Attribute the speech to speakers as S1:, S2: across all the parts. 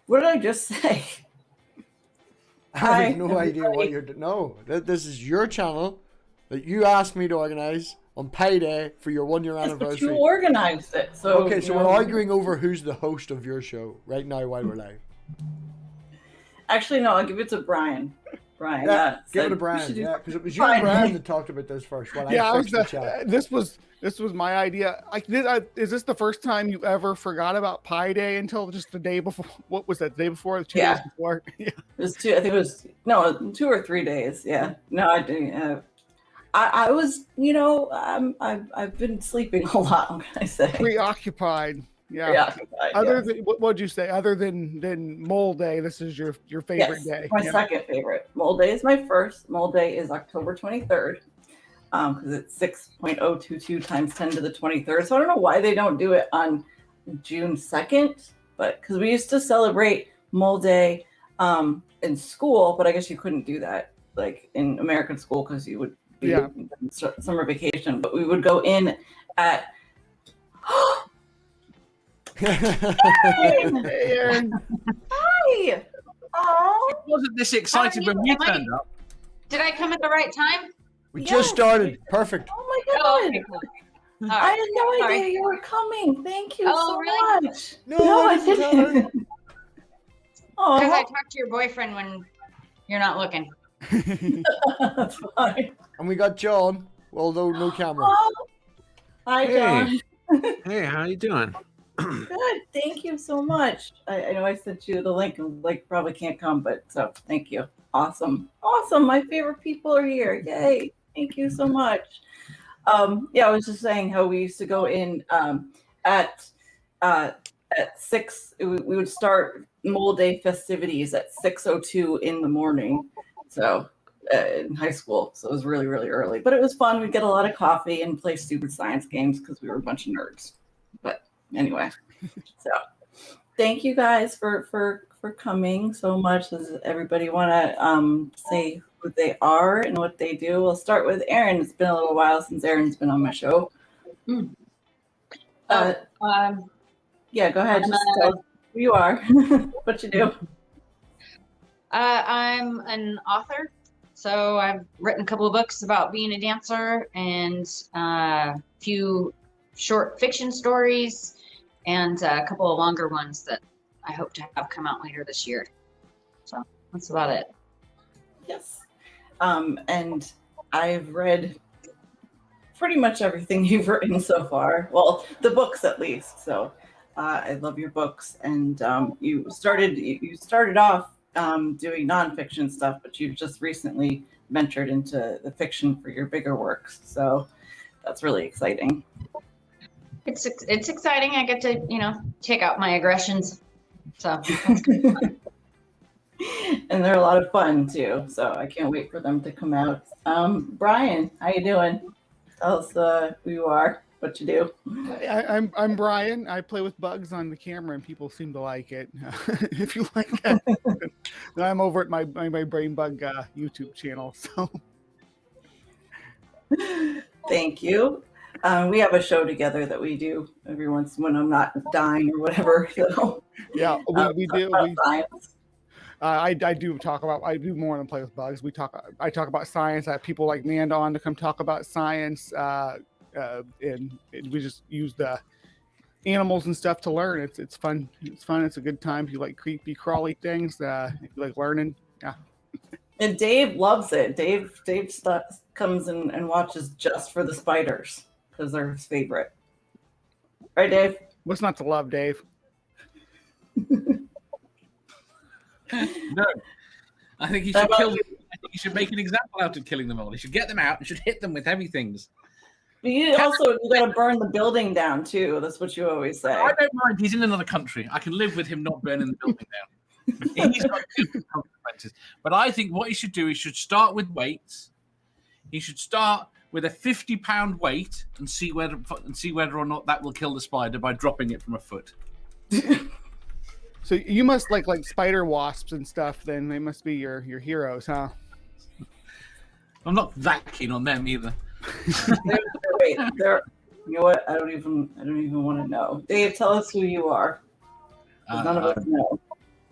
S1: What did I just say?
S2: I have no idea what you're doing. No, this is your channel that you asked me to organize on payday for your 1 year anniversary.
S1: But you organized it, so
S2: okay. So we're arguing over who's the host of your show right now while we're live.
S1: Actually, no. I'll give it to Brian. Brian,
S2: yeah, give it to Brian. Yeah, because it was you and Brian that talked about this first. While I fixed the chat.
S3: This was my idea. Is this the first time you ever forgot about Pi Day until just the day before? What was that? The day before? 2 days before? Yeah.
S1: It was 2. I think it was 2 or 3 days. Yeah. No, I didn't. I was, I've been sleeping a lot. What can I say?
S3: Preoccupied. Yeah.
S1: Preoccupied.
S3: Other than what'd you say? Other than Mole Day, this is your favorite day.
S1: My second favorite. Mole Day is my first. Mole Day is October 23rd. Because it's 6.022 times 10 to the 23rd. So I don't know why they don't do it on June 2nd, but because we used to celebrate Mole Day in school, but I guess you couldn't do that like in American school because you would be in summer vacation. But we would go in at.
S3: Hey, Aaron.
S1: Hi. Oh.
S4: It wasn't this excited when we turned up.
S5: Did I come at the right time?
S2: We just started. Perfect.
S1: Oh my God.
S5: Okay, cool.
S1: Right. I had no idea you were coming. Thank you so much.
S2: No, I didn't.
S5: Because I talked to your boyfriend when you're not looking.
S1: That's fine.
S2: And we got John, although no camera.
S1: Oh. Hi, John.
S6: Hey, how you doing?
S1: Good. Thank you so much. I know I sent you the link and probably can't come, but so thank you. Awesome. My favorite people are here. Yay. Thank you so much. I was just saying how we used to go in at 6. We would start Mole Day festivities at 6:02 in the morning. So in high school. So it was really, really early. But it was fun. We'd get a lot of coffee and play stupid science games because we were a bunch of nerds. But anyway, so thank you guys for coming so much. Does everybody want to say who they are and what they do? We'll start with Erin. It's been a little while since Erin's been on my show.
S5: Mm.
S1: Go ahead. Just tell who you are, what you do.
S5: I'm an author, so I've written a couple of books about being a dancer and a few short fiction stories and a couple of longer ones that I hope to have come out later this year. So that's about it.
S1: Yes. And I've read pretty much everything you've written so far. Well, the books at least. So I love your books. And you started off doing nonfiction stuff, but you've just recently ventured into the fiction for your bigger works. So that's really exciting.
S5: It's exciting. I get to, take out my aggressions. So that's good.
S1: And they're a lot of fun too. So I can't wait for them to come out. Brian, how you doing? Tell us who you are, what you do.
S3: I'm Brian. I play with bugs on the camera, and people seem to like it. If you like that, then I'm over at my Brain Bug YouTube channel. So
S1: thank you. We have a show together that we do every once when I'm not dying or whatever. So
S3: yeah, we do. I do more than play with bugs. I talk about science. I have people like Manda on to come talk about science. And we just use the animals and stuff to learn. It's fun. It's fun. It's a good time. If you like creepy, crawly things, if you like learning, yeah.
S1: And Dave loves it. Dave comes and watches just for the spiders because they're his favorite. Right, Dave?
S3: What's not to love, Dave?
S4: No, I think he should kill them. I think he should make an example out of killing them all. He should get them out and should hit them with heavy things.
S1: But you got to burn the building down too. That's what you always say.
S4: I don't mind. He's in another country. I can live with him not burning the building down. He's got different consequences. But I think what he should do, he should start with weights. He should start with a 50-pound weight and see whether or not that will kill the spider by dropping it from a foot.
S3: So you must like spider wasps and stuff. Then they must be your heroes, huh?
S4: I'm not that keen on them either.
S1: Wait, you know what? I don't even want to know. Dave, tell us who you are. None of us know.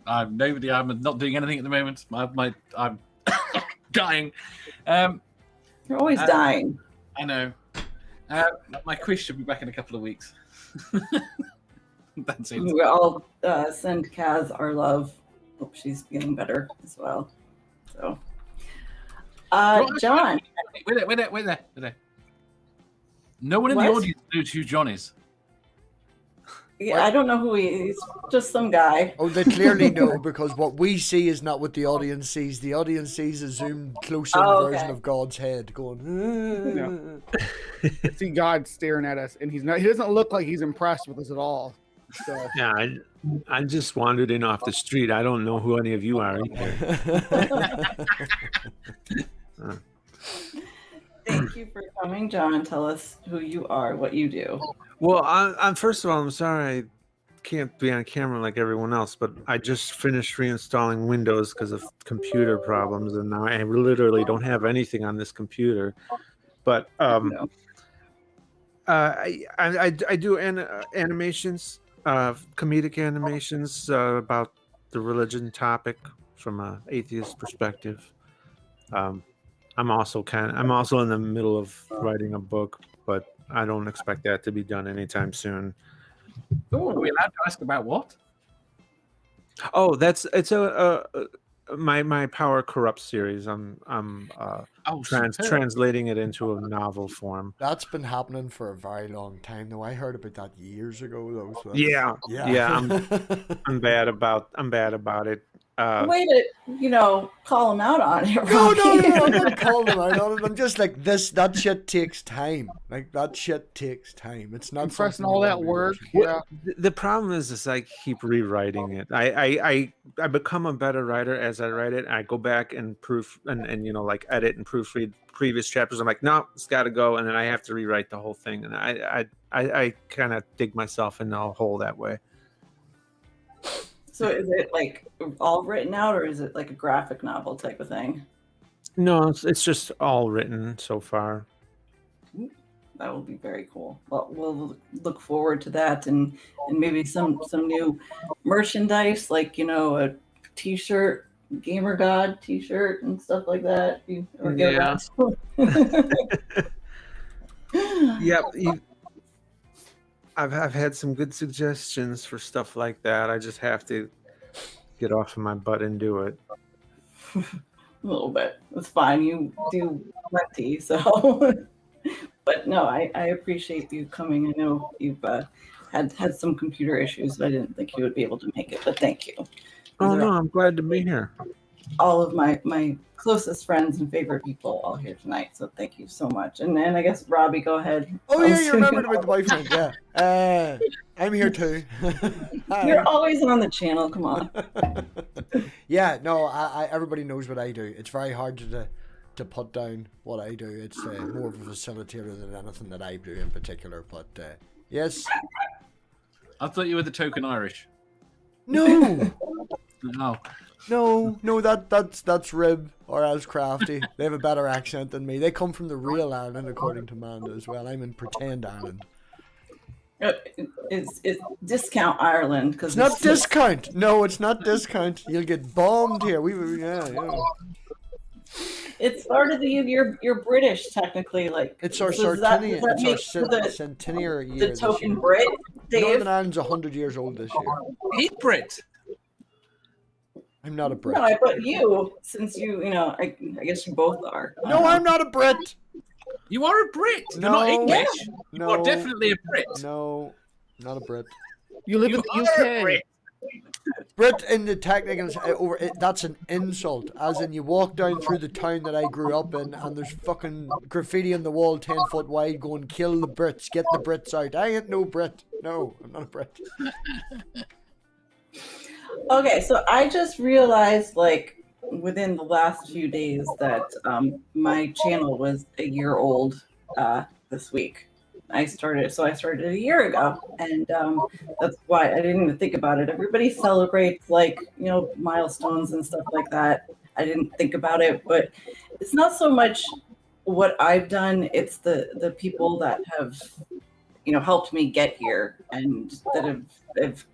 S4: I'm nobody. I'm not doing anything at the moment. I'm dying.
S1: You're always dying.
S4: I know. My quiz should be back in a couple of weeks. That's it.
S1: We all send Kaz our love. Hope she's feeling better as well. So, John.
S4: Wait there. No one in the audience knows who John is.
S1: Yeah, I don't know who he is. He's just some guy.
S2: Oh, they clearly know, because what we see is not what the audience sees. The audience sees a zoomed close-in version of God's head going.
S3: I see God staring at us, and he doesn't look like he's impressed with us at all. So.
S6: Yeah, I just wandered in off the street. I don't know who any of you are either.
S1: Thank you for coming, John. Tell us who you are, what you do.
S6: Well, I'm first of all, I'm sorry I can't be on camera like everyone else, but I just finished reinstalling Windows because of computer problems, and now I literally don't have anything on this computer. But I do animations, comedic animations about the religion topic from an atheist perspective. I'm also in the middle of writing a book, but I don't expect that to be done anytime soon.
S4: Oh, are we allowed to ask about what?
S6: Oh, it's my Power Corrupt series. I'm translating it into a novel form.
S2: That's been happening for a very long time, though. I heard about that years ago, though. So
S6: yeah. I'm bad about it.
S2: Way to, call him out on it. No, I'm not calling him out on it. I'm just like that shit takes time. Like, that shit takes time. It's not
S3: pressing all that work.
S6: Yeah. The problem is I keep rewriting it. I become a better writer as I write it. I go back and proof and edit and proofread previous chapters. I'm like, no, it's got to go, and then I have to rewrite the whole thing. And I kind of dig myself in a hole that way.
S1: So is it like all written out, or is it like a graphic novel type of thing?
S6: No, it's just all written so far.
S1: That will be very cool. Well, we'll look forward to that, and maybe some new merchandise, like a T-shirt, Gamer God T-shirt, and stuff like that.
S6: Yep. I've had some good suggestions for stuff like that. I just have to get off of my butt and do it.
S1: A little bit. It's fine. You do plenty, so. But no, I appreciate you coming. I know you've had some computer issues, but I didn't think you would be able to make it. But thank you.
S6: No, I'm glad to be here.
S1: All of my closest friends and favorite people all here tonight, so thank you so much. And I guess Robbie, go ahead.
S2: Oh yeah, you remembered about the boyfriend. Yeah, I'm here too.
S1: You're always on the channel. Come on.
S2: Yeah, no, I everybody knows what I do. It's very hard to put down what I do. It's more of a facilitator than anything that I do in particular. But yes.
S4: I thought you were the token Irish.
S2: No.
S4: No.
S2: No, that's Rib or as Crafty. They have a better accent than me. They come from the real Ireland, according to Amanda as well. I'm in pretend Ireland.
S1: It's discount Ireland because
S2: it's not discount. No, it's not discount. You'll get bombed here. Yeah.
S1: It's part of you're British technically. Like
S2: it's our centennial. It's our centenary year.
S1: The token Brit. Dave?
S2: Northern Ireland's 100 years old this year.
S4: He's Brit.
S2: I'm not a Brit.
S1: No, I put you, since I guess you both are.
S2: No, I'm not a Brit.
S4: You are a Brit. You're not English.
S2: No,
S4: you are definitely a Brit.
S2: No, not a Brit.
S3: You live in the UK.
S2: Brit in the technical that's an insult. As in, you walk down through the town that I grew up in, and there's fucking graffiti on the wall 10 foot wide going, "Kill the Brits, get the Brits out." I ain't no Brit. No, I'm not a Brit.
S1: Okay, so I just realized, like, within the last few days that my channel was a year old this week. I started a year ago, and that's why I didn't even think about it. Everybody celebrates, like, milestones and stuff like that. I didn't think about it, but it's not so much what I've done, it's the people that have helped me get here and that have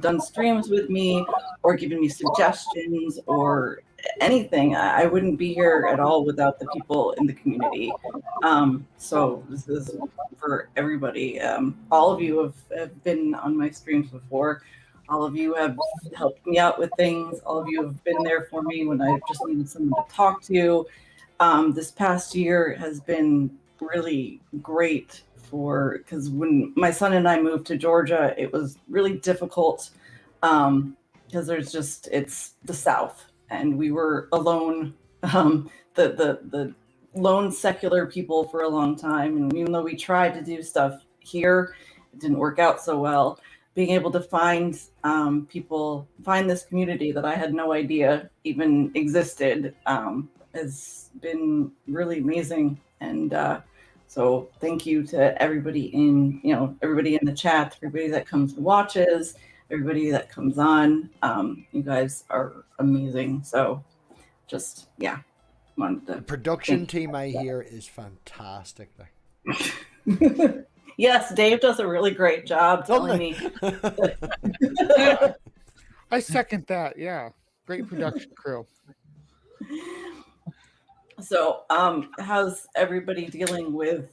S1: done streams with me or given me suggestions or anything. I wouldn't be here at all without the people in the community. So this is for everybody. All of you have been on my streams before. All of you have helped me out with things. All of you have been there for me when I just needed someone to talk to. This past year has been really great because when my son and I moved to Georgia, it was really difficult because it's the South and we were alone, the lone secular people for a long time. And even though we tried to do stuff here, it didn't work out so well. Being able to find this community that I had no idea even existed has been really amazing. And so thank you to everybody in the chat, everybody that comes and watches, everybody that comes on. You guys are amazing. So just,
S2: The production team I hear is fantastic.
S1: Yes, Dave does a really great job telling me.
S3: I second that. Yeah. Great production crew.
S1: So, how's everybody dealing with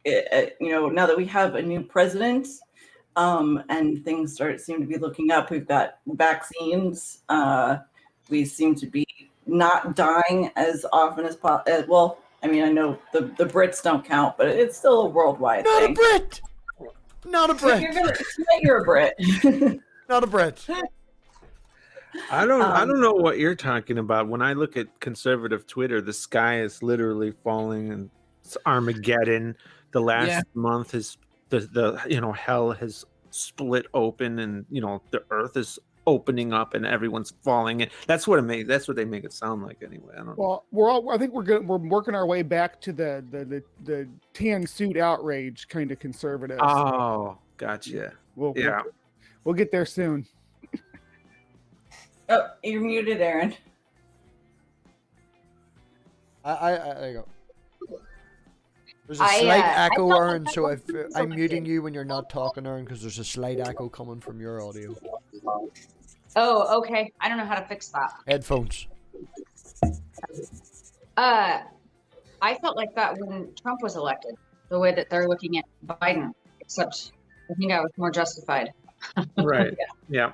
S1: it? Now that we have a new president, and things seem to be looking up. We've got vaccines. We seem to be not dying as often as possible. Well, I mean, I know the Brits don't count, but it's still a worldwide thing.
S2: A Brit. Not a Brit.
S1: You're a Brit.
S2: Not a Brit.
S6: I don't know what you're talking about. When I look at conservative Twitter, the sky is literally falling and it's Armageddon. The last month is the hell has split open and the earth is opening up and everyone's falling in. That's what they make it sound like anyway. I don't know.
S3: Well, I think we're working our way back to the tan suit outrage kind of conservatives.
S6: Oh, gotcha.
S3: We'll get there soon.
S1: Oh, you're muted, Aaron.
S2: I go. There's a slight echo, Aaron, so if I'm muting you when you're not talking, Aaron, because there's a slight echo coming from your audio.
S5: Oh, okay. I don't know how to fix that.
S2: Headphones.
S5: I felt like that when Trump was elected, the way that they're looking at Biden, except I think I was more justified.
S6: Right. Yeah.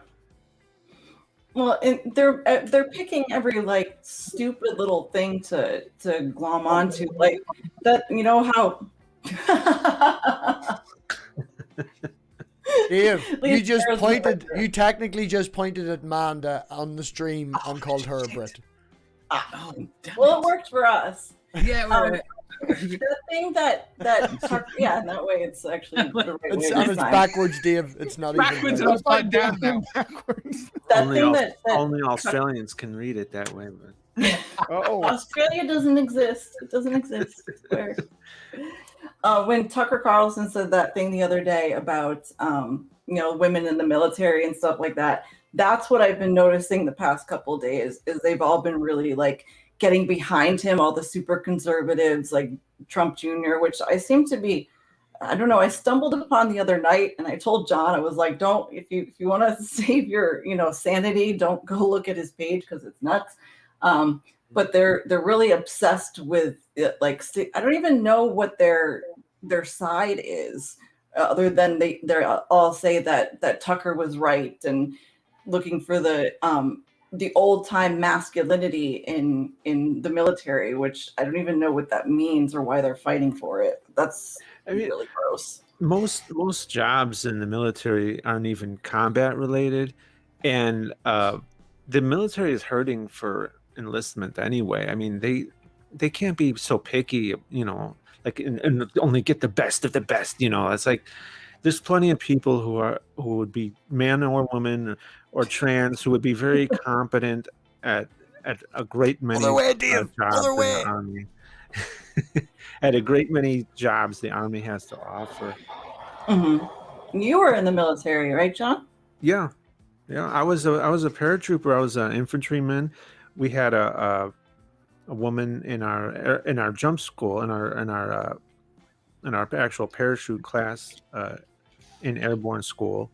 S1: Well, and they're picking every stupid little thing to glom onto, like that. You know how?
S2: Dave, you technically just pointed at Manda on the stream and called her a Brit.
S1: Well, it worked for us.
S4: Yeah, right.
S1: The thing that that way it's actually the right way.
S2: And it's backwards, Dave. It's not
S4: backwards
S2: even
S4: and upside down now.
S3: Backwards.
S6: Only Australians can read it that way. But
S1: Australia doesn't exist. It doesn't exist. I swear. When Tucker Carlson said that thing the other day about women in the military and stuff like that, that's what I've been noticing the past couple of days is they've all been really getting behind him, all the super conservatives like Trump Jr., which I seem to be, I don't know, I stumbled upon the other night and I told John, I was like, don't, if you want to save your, sanity, don't go look at his page because it's nuts. But they're really obsessed with it. I don't even know what their side is other than they all say that Tucker was right and looking for the old time masculinity in the military, which I don't even know what that means or why they're fighting for it. That's really gross.
S6: Most jobs in the military aren't even combat related, and the military is hurting for enlistment anyway. I mean, they can't be so picky, and only get the best of the best. It's like there's plenty of people who would be man or woman or trans who would be very competent at a great many jobs in the Army. At a great many jobs the Army has to offer.
S1: Mm-hmm. You were in the military, right, John?
S6: Yeah. I was a paratrooper. I was an infantryman. We had a woman in our jump school in our in our actual parachute class in airborne school,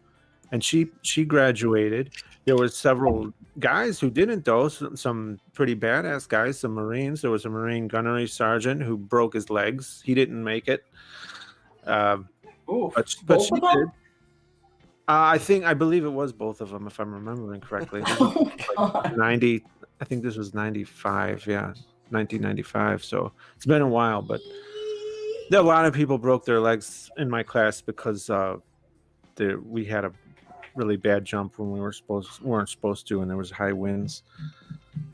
S6: and she graduated. There was several guys who didn't, though. Some pretty badass guys, some Marines. There was a Marine gunnery sergeant who broke his legs. He didn't make it. But
S1: both
S6: she
S1: of them?
S6: did. I believe it was both of them, if I'm remembering correctly. This
S1: Oh
S6: was
S1: my
S6: like
S1: God.
S6: 90. I think this was 95. Yeah, 1995. So it's been a while, but a lot of people broke their legs in my class because we had a really bad jump when we weren't supposed to, and there was high winds.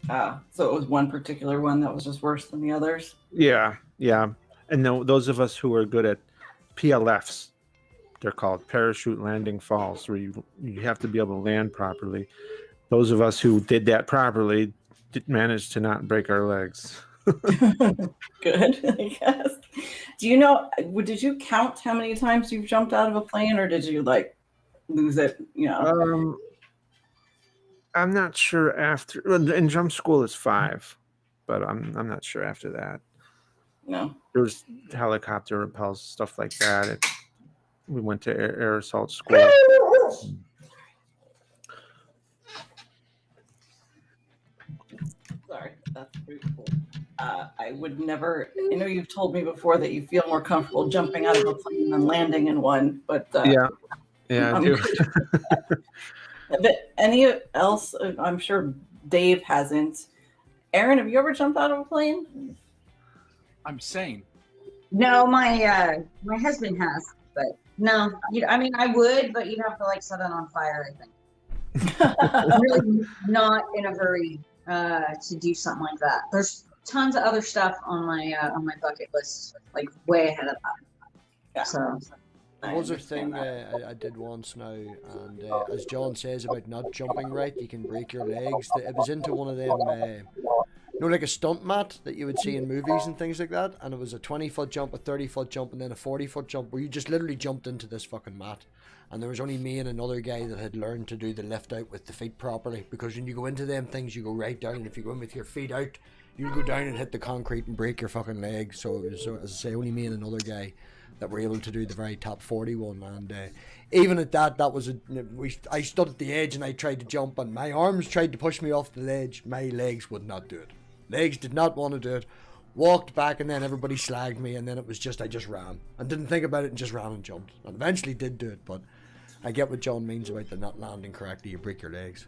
S1: So it was one particular one that was just worse than the others.
S6: Yeah. And those of us who are good at PLFs, they're called parachute landing falls, where you have to be able to land properly. Those of us who did that properly managed to not break our legs.
S1: Good, I guess. Do you know? Did you count how many times you've jumped out of a plane, or did you like lose it? You know.
S6: I'm not sure after. In jump school, it's 5, but I'm not sure after that.
S1: No.
S6: There's helicopter rappels, stuff like that. We went to air assault school.
S1: Sorry, that's pretty cool. I would never. I know you've told me before that you feel more comfortable jumping out of a plane than landing in one, but
S6: yeah, I do.
S1: But any else? I'm sure Dave hasn't. Aaron, have you ever jumped out of a plane?
S4: I'm sane.
S5: No, my husband has, but no. I mean, I would, but you'd have to like set it on fire. I think. I'm really not in a hurry to do something like that. There's tons of other stuff on my bucket list, like way ahead of that.
S1: Yeah.
S5: So.
S2: There was a thing I did once now, and as John says about not jumping right, you can break your legs. It was into one of them, like a stunt mat that you would see in movies and things like that, and it was a 20-foot jump, a 30-foot jump, and then a 40-foot jump, where you just literally jumped into this fucking mat. And there was only me and another guy that had learned to do the lift out with the feet properly, because when you go into them things, you go right down, and if you go in with your feet out, you'll go down and hit the concrete and break your fucking leg. So it was, as I say, only me and another guy that were able to do the very top 41, and even at that was I stood at the edge and I tried to jump, and my arms tried to push me off the ledge. My legs would not do it. Legs did not want to do it. Walked back, and then everybody slagged me, and then it was just I just ran and didn't think about it and just ran and jumped, and eventually did do it. But I get what John means about the not landing correctly. You break your legs.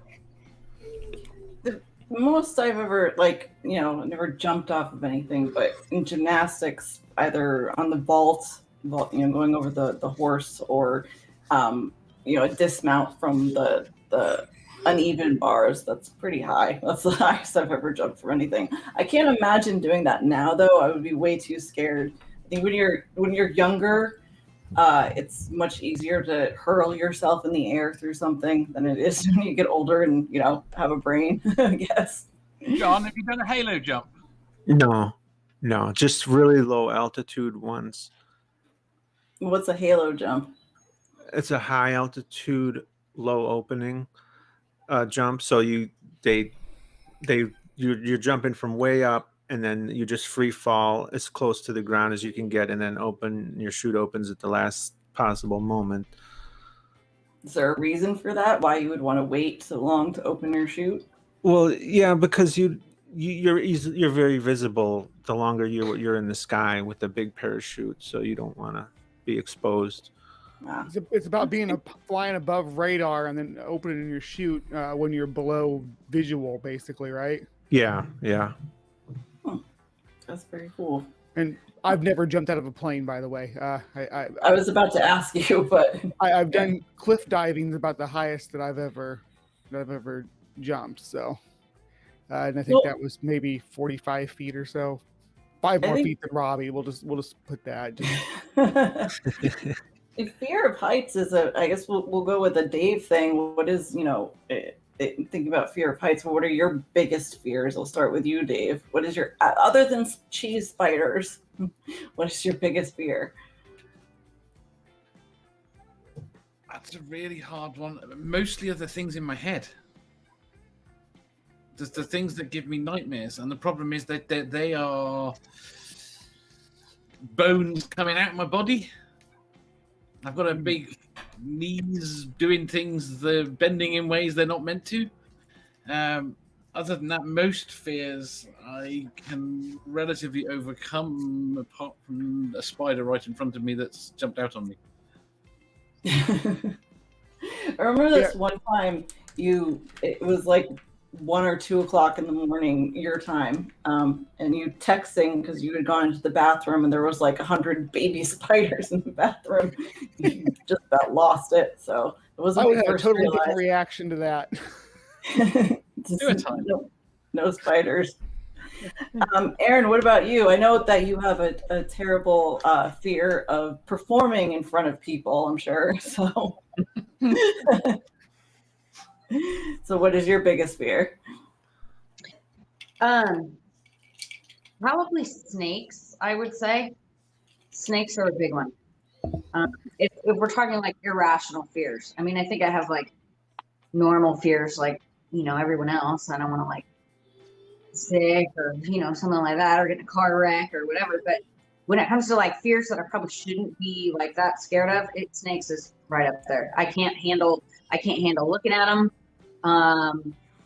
S1: The most I've ever never jumped off of anything, but in gymnastics, either on the vault, going over the horse, or a dismount from the uneven bars. That's pretty high. That's the highest I've ever jumped from anything. I can't imagine doing that now, though. I would be way too scared. I think when you're younger, it's much easier to hurl yourself in the air through something than it is when you get older and have a brain. I guess.
S4: John, have you done a halo jump?
S6: No, just really low altitude ones.
S1: What's a halo jump?
S6: It's a high altitude, low opening jump. So you're jumping from way up, and then you just free fall as close to the ground as you can get, and then your chute opens at the last possible moment.
S1: Is there a reason for that? Why you would want to wait so long to open your chute?
S6: Well, yeah, because you're very visible the longer you're in the sky with a big parachute, so you don't want to be exposed.
S3: It's about flying above radar and then opening your chute when you're below visual, basically, right?
S6: Yeah.
S1: That's very cool.
S3: And I've never jumped out of a plane, by the way.
S1: I was about to ask you, but
S3: I've done cliff diving, about the highest that I've ever jumped. So, and I think that was maybe 45 feet or so. 5 more feet than Robbie. We'll just put that.
S1: Fear of heights is I guess we'll go with the Dave thing. What is, thinking about fear of heights, what are your biggest fears? I'll start with you, Dave. What is your, other than cheese spiders, what is your biggest fear?
S4: That's a really hard one. Mostly of the things in my head. The things that give me nightmares. And the problem is that they're bones coming out of my body. I've got a big knees doing things, they're bending in ways they're not meant to. Other than that, most fears I can relatively overcome, apart from a spider right in front of me that's jumped out on me.
S1: I remember this one time it was like 1 or 2 o'clock in the morning your time, and you texting because you had gone into the bathroom and there was like 100 baby spiders in the bathroom. You just about lost it. So it wasn't
S3: I
S1: my
S3: would have a
S1: first
S3: totally
S1: realized.
S3: different reaction to that.
S1: No spiders. Aaron, what about you? I know that you have a terrible fear of performing in front of people, I'm sure. So, so what is your biggest fear?
S5: Probably snakes, I would say. Snakes are a big one. If we're talking like irrational fears, I mean, I think I have like normal fears, like, everyone else. I don't want to like sick or, something like that, or get in a car wreck or whatever. But when it comes to like fears that I probably shouldn't be like that scared of, snakes is right up there. I can't handle looking at them.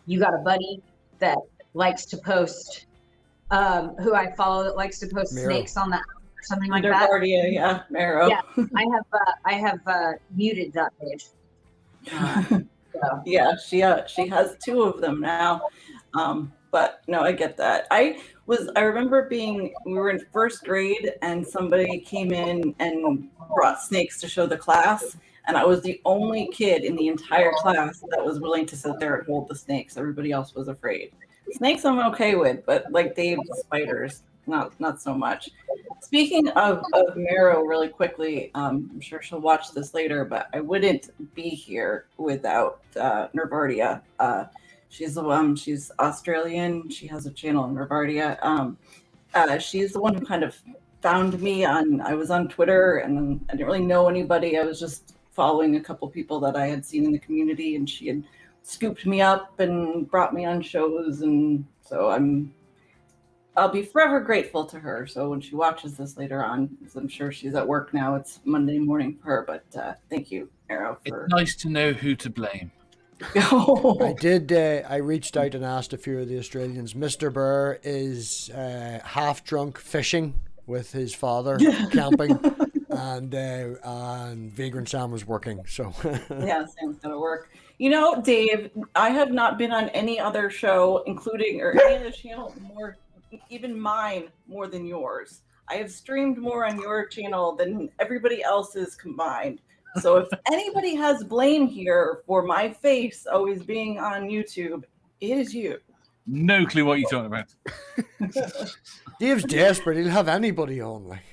S5: You got a buddy that likes to post, who I follow, that likes to post snakes on the or something like that.
S1: Yeah, Marrow.
S5: Yeah, I have muted that page. So.
S1: Yeah, she has 2 of them now. But no, I get that. I remember we were in first grade and somebody came in and brought snakes to show the class. And I was the only kid in the entire class that was willing to sit there and hold the snakes. Everybody else was afraid. Snakes I'm okay with, but like Dave's spiders, not so much. Speaking of Marrow, really quickly, I'm sure she'll watch this later, but I wouldn't be here without Nervardia. She's Australian. She has a channel in Nervardia. She's the one who kind of found me I was on Twitter and I didn't really know anybody. I was just following a couple people that I had seen in the community, and she had scooped me up and brought me on shows. And so I'll be forever grateful to her. So when she watches this later on, because I'm sure she's at work now, it's Monday morning for her, but thank you, Arrow.
S4: It's nice to know who to blame.
S2: I reached out and asked a few of the Australians. Mr. Burr is half drunk fishing with his father, camping, and Vagrant Sam was working. So
S1: yeah, Sam's gonna work. Dave, I have not been on any other show, including or any other channel more, even mine, more than yours. I have streamed more on your channel than everybody else's combined. So if anybody has blame here for my face always being on YouTube, it is you.
S4: No clue what you're talking about.
S2: Dave's desperate. He'll have anybody on. Like.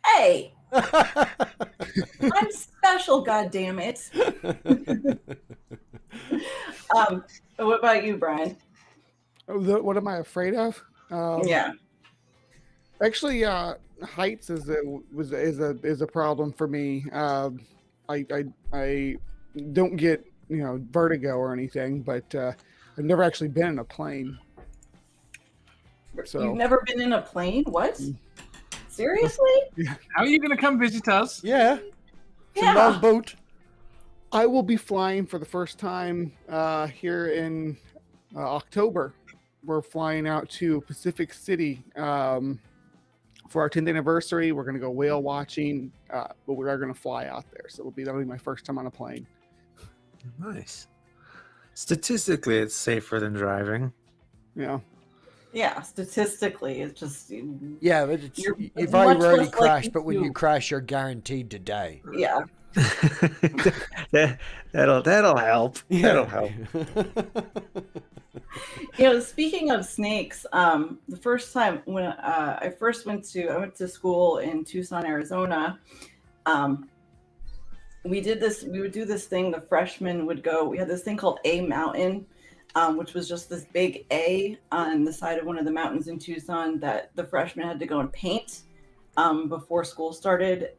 S1: Hey! I'm special, goddammit. What about you, Brian?
S3: What am I afraid of?
S1: Yeah.
S3: Actually, heights is a problem for me. I don't get vertigo or anything, but I've never actually been in a plane. So
S1: you've never been in a plane? What? Seriously?
S3: Yeah.
S4: How are you going to come visit us?
S2: Yeah. It's a long boat.
S3: I will be flying for the first time here in October. We're flying out to Pacific City for our 10th anniversary. We're going to go whale watching, but we are going to fly out there. So that'll be my first time on a plane.
S6: Nice. Statistically, it's safer than driving.
S3: Yeah.
S1: Yeah, statistically, it's just...
S2: Yeah, but you very rarely crash, but when you crash, you're guaranteed to die.
S1: Yeah.
S6: That'll help.
S2: Yeah.
S6: That'll help.
S1: Speaking of snakes, the first time when I went to school in Tucson, Arizona, we would do this thing, the freshmen would go, we had this thing called A Mountain, which was just this big A on the side of one of the mountains in Tucson that the freshmen had to go and paint before school started,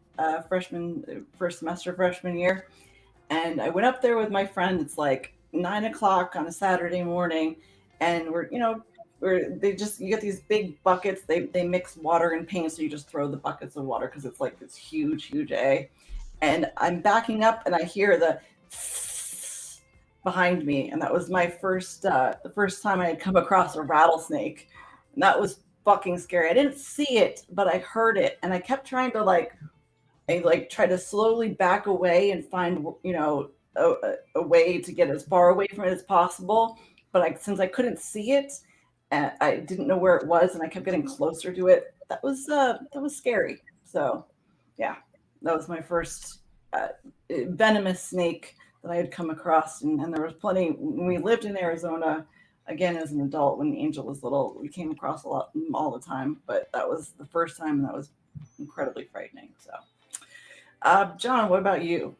S1: first semester freshman year. And I went up there with my friend. It's like 9 o'clock on a Saturday morning, and we're where you get these big buckets. They mix water and paint, so you just throw the buckets of water because it's like this huge A. And I'm backing up, and I hear the behind me, and that was my the first time I had come across a rattlesnake, and that was fucking scary. I didn't see it, but I heard it, and I kept trying to try to slowly back away and find a way to get as far away from it as possible. But since I couldn't see it, and I didn't know where it was, and I kept getting closer to it, that was scary. So, yeah, that was my first venomous snake that I had come across, and there was plenty. When we lived in Arizona, again as an adult, when Angel was little, we came across a lot all the time. But that was the first time, and that was incredibly frightening. So, John, what about you?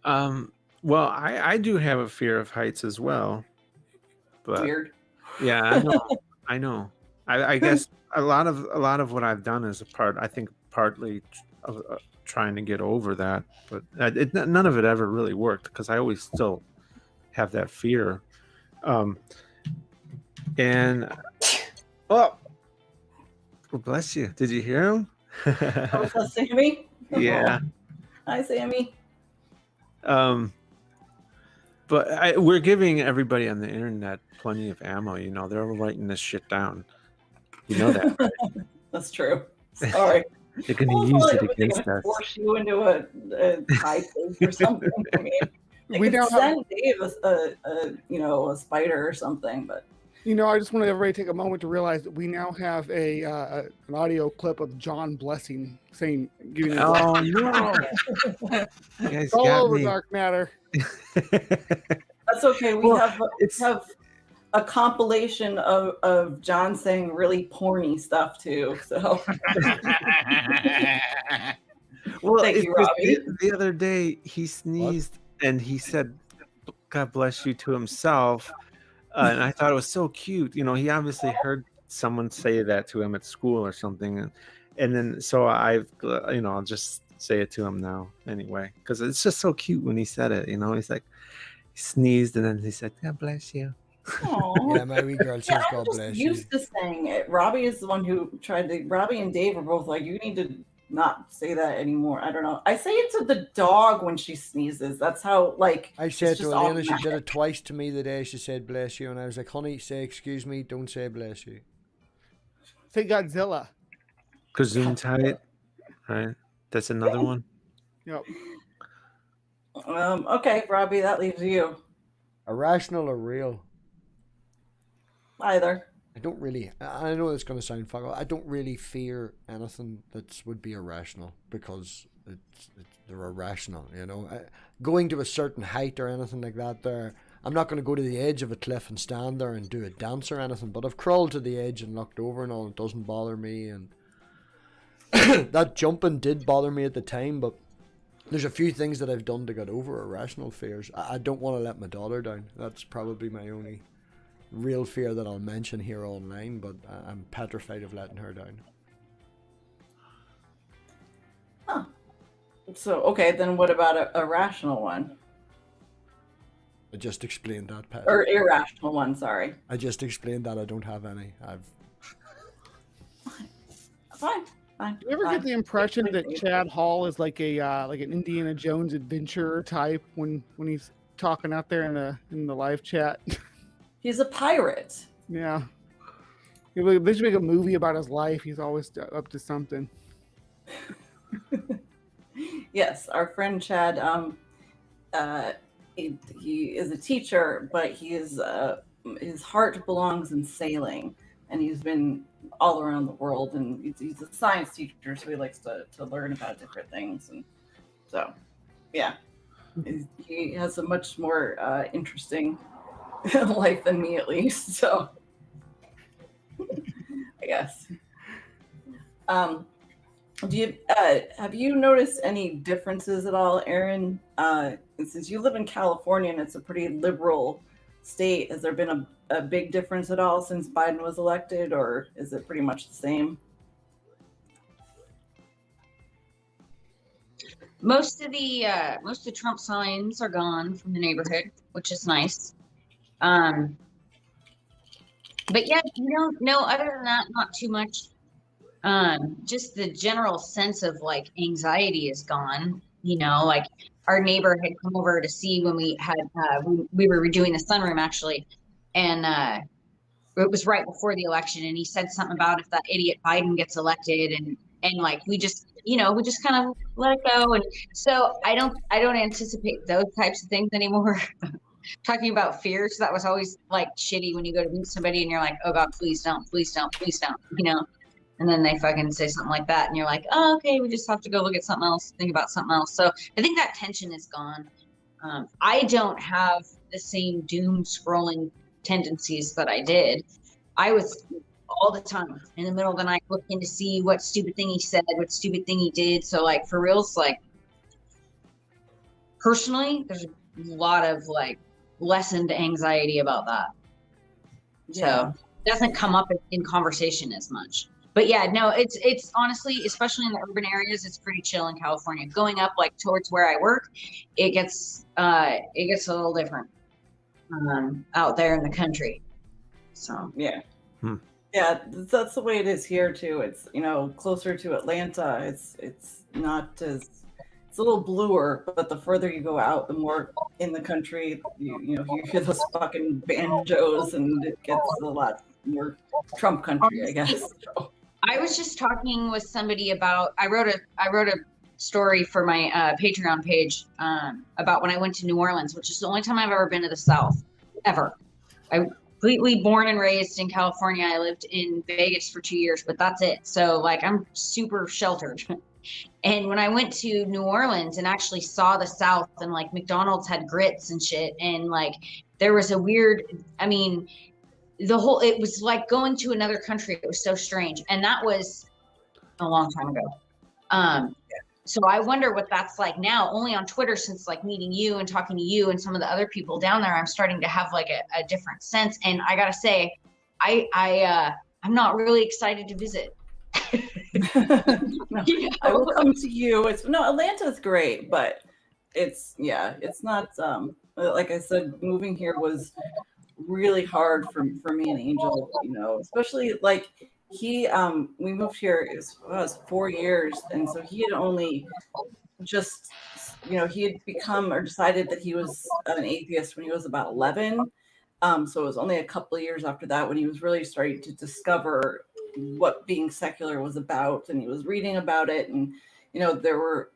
S6: Well, I do have a fear of heights as well. But
S1: Weird.
S6: yeah, I know. I guess a lot of what I've done is partly trying to get over that, but none of it ever really worked because I always still have that fear. And well, bless you. Did you hear him?
S1: Was that Sammy?
S6: Yeah.
S1: Hi, Sammy.
S6: But we're giving everybody on the internet plenty of ammo. They're writing this shit down. You know that, right?
S1: That's true. Sorry.
S6: They're going to use it against us.
S1: Force you into a high place or something. I mean, we could send Dave a spider or something, but.
S3: I just want everybody to take a moment to realize that we now have an audio clip of John blessing, giving.
S6: Oh no!
S3: It's all over dark matter.
S1: That's okay. We have a compilation of John saying really porny stuff too. So.
S6: Well,
S1: thank you, Robbie.
S6: The other day he sneezed and he said, "God bless you" to himself. And I thought it was so cute. He obviously heard someone say that to him at school or something. And then, so I'll just say it to him now anyway, because it's just so cute when he said it. He's like, he sneezed and then he said, "God bless you."
S2: Yeah, my wee girl says, "God bless you."
S1: Used to saying it. Robbie is the one who tried to. Robbie and Dave are both like, "You need to not say that anymore." I don't know. I say it to the dog when she sneezes. That's how
S2: I said to Elena, she did it twice to me the day she said "bless you," and I was like, "Honey, say excuse me, don't say bless you."
S3: Say Godzilla.
S6: Gesundheit, right? That's another one.
S3: Yep.
S1: Okay, Robbie, that leaves you.
S2: Irrational or real?
S1: Either.
S2: I know it's going to sound fuck up. I don't really fear anything that would be irrational because they're irrational, going to a certain height or anything like that I'm not going to go to the edge of a cliff and stand there and do a dance or anything, but I've crawled to the edge and looked over and all. It doesn't bother me, and that jumping did bother me at the time, but there's a few things that I've done to get over irrational fears. I don't want to let my daughter down. That's probably my only real fear that I'll mention here online, but I'm petrified of letting her down.
S1: Huh. So, okay, then what about a rational one?
S2: I just explained that, Pat.
S1: Or irrational one, sorry.
S2: I just explained that I don't have any.
S1: Fine.
S3: Do you ever get the impression that Chad Hall is like an Indiana Jones adventurer type when he's talking out there in the live chat?
S1: He's a pirate.
S3: Yeah. They should make a movie about his life. He's always up to something.
S1: Yes, our friend Chad, he is a teacher, but his heart belongs in sailing, and he's been all around the world, and he's a science teacher, so he likes to learn about different things, and so yeah, he has a much more interesting life than me, at least. So I guess. Do you have you noticed any differences at all, Aaron? Since you live in California and it's a pretty liberal state, has there been a big difference at all since Biden was elected, or is it pretty much the same?
S5: Most of Trump signs are gone from the neighborhood, which is nice. But yeah, no, other than that, not too much. Just the general sense of like anxiety is gone. Like our neighbor had come over to see when we had we were redoing the sunroom actually, and it was right before the election, and he said something about if that idiot Biden gets elected, and like we just kind of let it go, and so I don't anticipate those types of things anymore. Talking about fears, that was always like shitty when you go to meet somebody and you're like, oh God, please don't, please don't, please don't, and then they fucking say something like that, and you're like, oh, okay, we just have to go look at something else, think about something else. So I think that tension is gone. I don't have the same doom scrolling tendencies that I did. I was all the time in the middle of the night looking to see what stupid thing he said, what stupid thing he did. So like for reals, like personally, there's a lot of like lessened anxiety about that. So it doesn't come up in conversation as much. But yeah, no, it's honestly, especially in the urban areas, it's pretty chill in California. Going up like towards where I work, it gets a little different out there in the country. So
S1: yeah. Yeah, that's the way it is here too. It's closer to Atlanta. It's not as it's a little bluer, but the further you go out, the more in the country you hear those fucking banjos, and it gets a lot more Trump country, I guess. So.
S5: I was just talking with somebody about I wrote a story for my Patreon page about when I went to New Orleans, which is the only time I've ever been to the South ever. I completely born and raised in California. I lived in Vegas for 2 years, but that's it. So like I'm super sheltered. And when I went to New Orleans and actually saw the South, and like McDonald's had grits and shit, and like there was a weird, it was like going to another country. It was so strange. And that was a long time ago. So I wonder what that's like now, only on Twitter, since like meeting you and talking to you and some of the other people down there, I'm starting to have like a different sense. And I gotta say, I'm not really excited to visit.
S1: No, I will come to you. Atlanta's great, but it's not like I said, moving here was really hard for me and Angel, especially like we moved here, it was 4 years, and so he had only just he had become or decided that he was an atheist when he was about 11. So it was only a couple of years after that when he was really starting to discover what being secular was about, and he was reading about it, and there were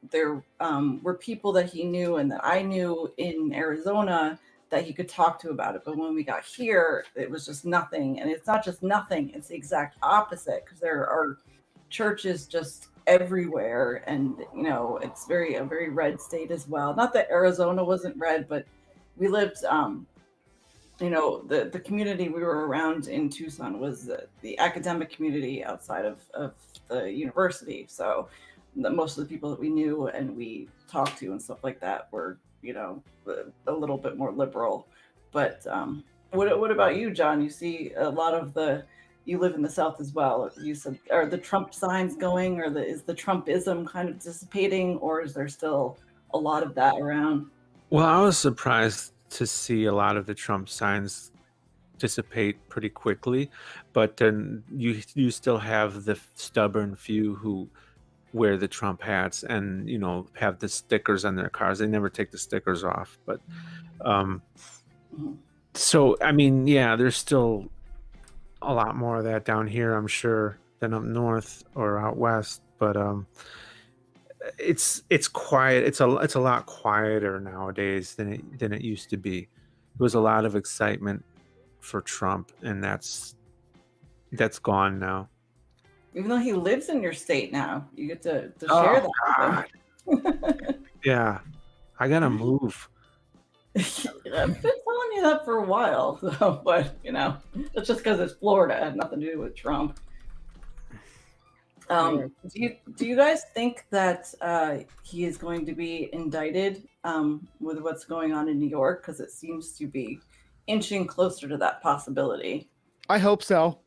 S1: people that he knew and that I knew in Arizona that he could talk to about it. But when we got here, it was just nothing. And it's not just nothing, it's the exact opposite, because there are churches just everywhere, and it's a very red state as well. Not that Arizona wasn't red, but we lived the community we were around in Tucson was the academic community outside of the university. So most of the people that we knew and we talked to and stuff like that were, a little bit more liberal. But what about you, John? You see a lot of you live in the South as well. You said, are the Trump signs going, or is the Trumpism kind of dissipating, or is there still a lot of that around?
S6: Well, I was surprised to see a lot of the Trump signs dissipate pretty quickly, but then you still have the stubborn few who wear the Trump hats and have the stickers on their cars. They never take the stickers off, but so there's still a lot more of that down here, I'm sure, than up north or out west, but it's quiet. It's a lot quieter nowadays than it used to be. There was a lot of excitement for Trump, and that's gone now.
S1: Even though he lives in your state now, you get to share that with him.
S6: Yeah, I gotta move.
S1: I've been telling you that for a while, so, but that's just because it's Florida. It had nothing to do with Trump. Do you guys think that he is going to be indicted with what's going on in New York? Because it seems to be inching closer to that possibility.
S3: I hope so.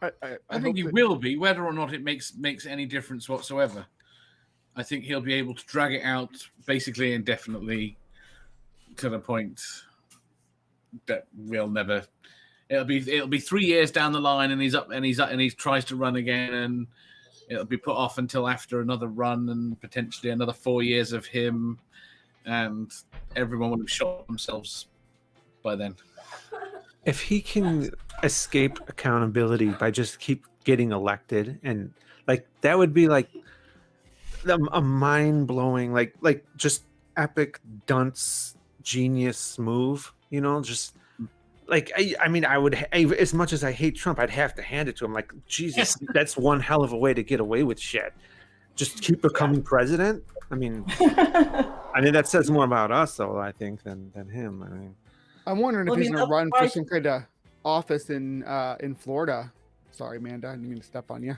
S4: I think he will be, whether or not it makes any difference whatsoever. I think he'll be able to drag it out basically indefinitely to the point that we'll never It'll be 3 years down the line, and he tries to run again, and it'll be put off until after another run and potentially another 4 years of him, and everyone will have shot themselves by then.
S6: If he can escape accountability by just keep getting elected, and like that would be like a mind-blowing, like just epic dunce genius move, just like I mean I would as much as I hate Trump, I'd have to hand it to him. Like, Jesus, that's one hell of a way to get away with shit. Just keep becoming president. I mean that says more about us though, I think, than him. I mean,
S3: I'm wondering if he's going to run for some kind of office in Florida. Sorry, Amanda, I didn't mean to step on you.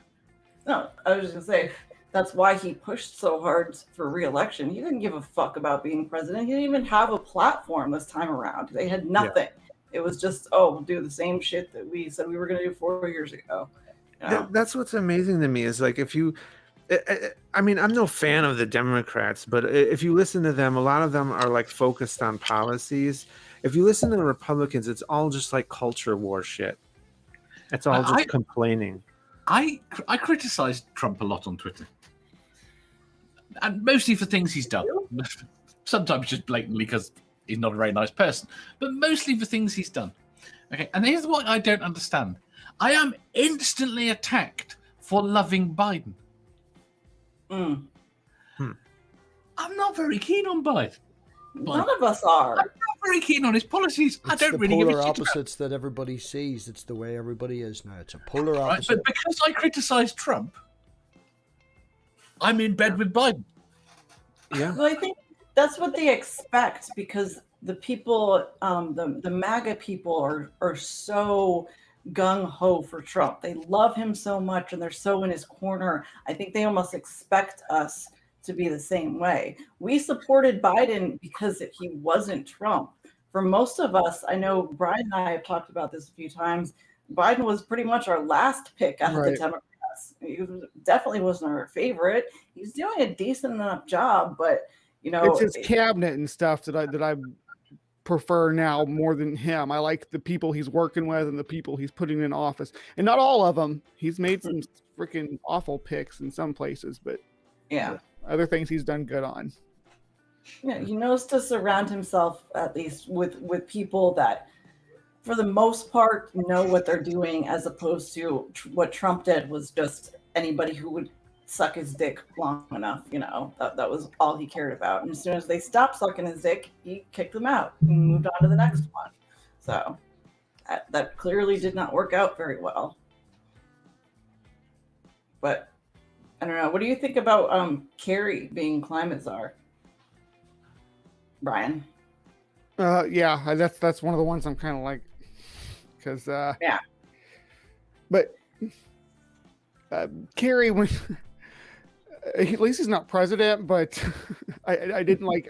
S1: No, I was just going to say, that's why he pushed so hard for re-election. He didn't give a fuck about being president. He didn't even have a platform this time around. They had nothing. Yeah. It was just, we'll do the same shit that we said we were going to do 4 years ago.
S6: That's what's amazing to me is like if you... I mean, I'm no fan of the Democrats, but if you listen to them, a lot of them are like focused on policies. If you listen to the Republicans, it's all just like culture war shit. It's all just complaining.
S4: I criticized Trump a lot on Twitter, and mostly for things he's done. Sometimes just blatantly because he's not a very nice person, but mostly for things he's done. Okay, and here's what I don't understand: I am instantly attacked for loving Biden. I'm not very keen on Biden.
S1: None of us are.
S4: I'm not very keen on his policies.
S2: It's
S4: I don't
S2: the
S4: really give a
S2: polar
S4: shit
S2: opposites that everybody sees. It's the way everybody is now. It's a polar opposite.
S4: But because I criticize Trump, I'm in bed with Biden.
S6: Yeah.
S1: Well, I think that's what they expect, because the people, the MAGA people are so gung-ho for Trump. They love him so much and they're so in his corner. I think they almost expect us to be the same way. We supported Biden because he wasn't Trump. For most of us, I know Brian and I have talked about this a few times, Biden was pretty much our last pick out of the Democrats. He definitely wasn't our favorite. He's doing a decent enough job, but
S3: it's his cabinet and stuff that I prefer now more than him. I like the people he's working with and the people he's putting in office, and not all of them. He's made some freaking awful picks in some places, but other things he's done good on.
S1: Yeah, he knows to surround himself at least with people that, for the most part, know what they're doing, as opposed to what Trump did was just anybody who would suck his dick long enough. That was all he cared about. And as soon as they stopped sucking his dick, he kicked them out and moved on to the next one. So that clearly did not work out very well. But I don't know. What do you think about Kerry being climate czar? Brian?
S3: Yeah, that's one of the ones I'm kind of like, because but Kerry, when at least he's not president, but I actually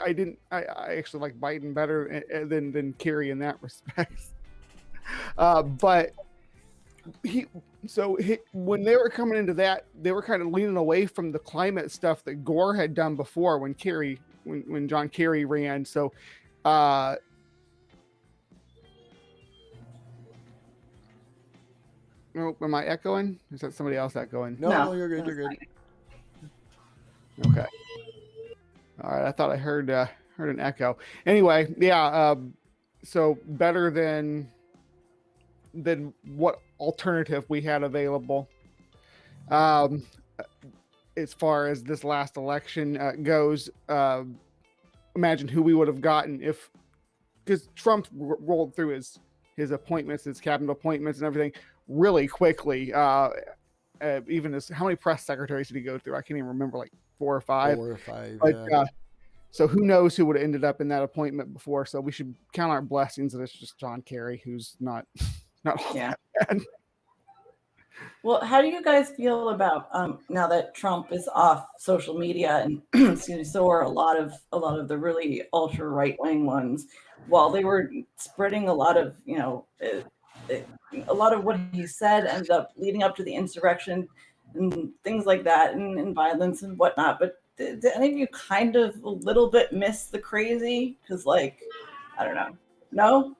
S3: like Biden better than Kerry in that respect. But when they were coming into that, they were kind of leaning away from the climate stuff that Gore had done before when John Kerry ran. So oh, am I echoing? Is that somebody else echoing?
S2: No, you're good. You're good.
S3: Okay. All right. I thought I heard an echo. Anyway, yeah. So better than what alternative we had available. As far as this last election goes, imagine who we would have gotten because Trump rolled through his appointments, his cabinet appointments and everything really quickly. Even how many press secretaries did he go through? I can't even remember, like 4 or 5.
S2: 4 or 5.
S3: But, so who knows who would have ended up in that appointment before? So we should count our blessings that it's just John Kerry, who's not all that bad.
S1: Well, how do you guys feel about now that Trump is off social media, and so are a lot of the really ultra right wing ones, while they were spreading a lot of a lot of what he said ended up leading up to the insurrection and things like that, and violence and whatnot. But did any of you kind of a little bit miss the crazy? Because, like, I don't know. No?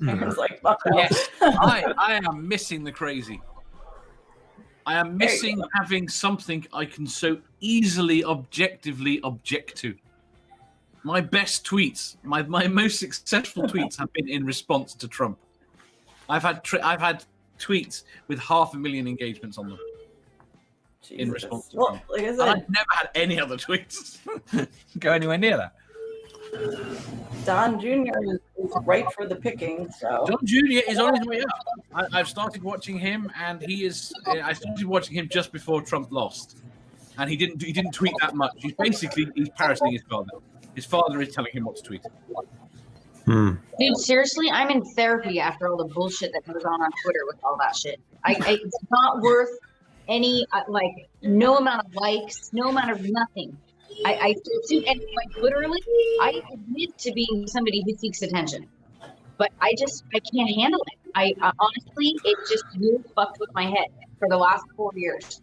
S1: Aaron's like, fuck no.
S4: Yes, I am missing the crazy. I am missing having something I can so easily, objectively object to. My best tweets, my most successful tweets have been in response to Trump. I've had tweets with 500,000 engagements on them.
S1: Jesus.
S4: In response to
S1: Well,
S4: Trump.
S1: like I
S4: And
S1: said,
S4: I've never had any other tweets
S7: Go anywhere near that.
S1: Don Jr. is ripe for the picking. So
S4: John Jr. is on his way up. I've started watching him, and he is. I started watching him just before Trump lost, and he didn't tweet that much. He's parroting his father. His father is telling him what to tweet.
S5: Dude, seriously, I'm in therapy after all the bullshit that goes on Twitter with all that shit. It's not worth any no amount of likes, no amount of nothing. And literally, I admit to being somebody who seeks attention, but I can't handle it. I honestly, it just really fucked with my head for the last 4 years.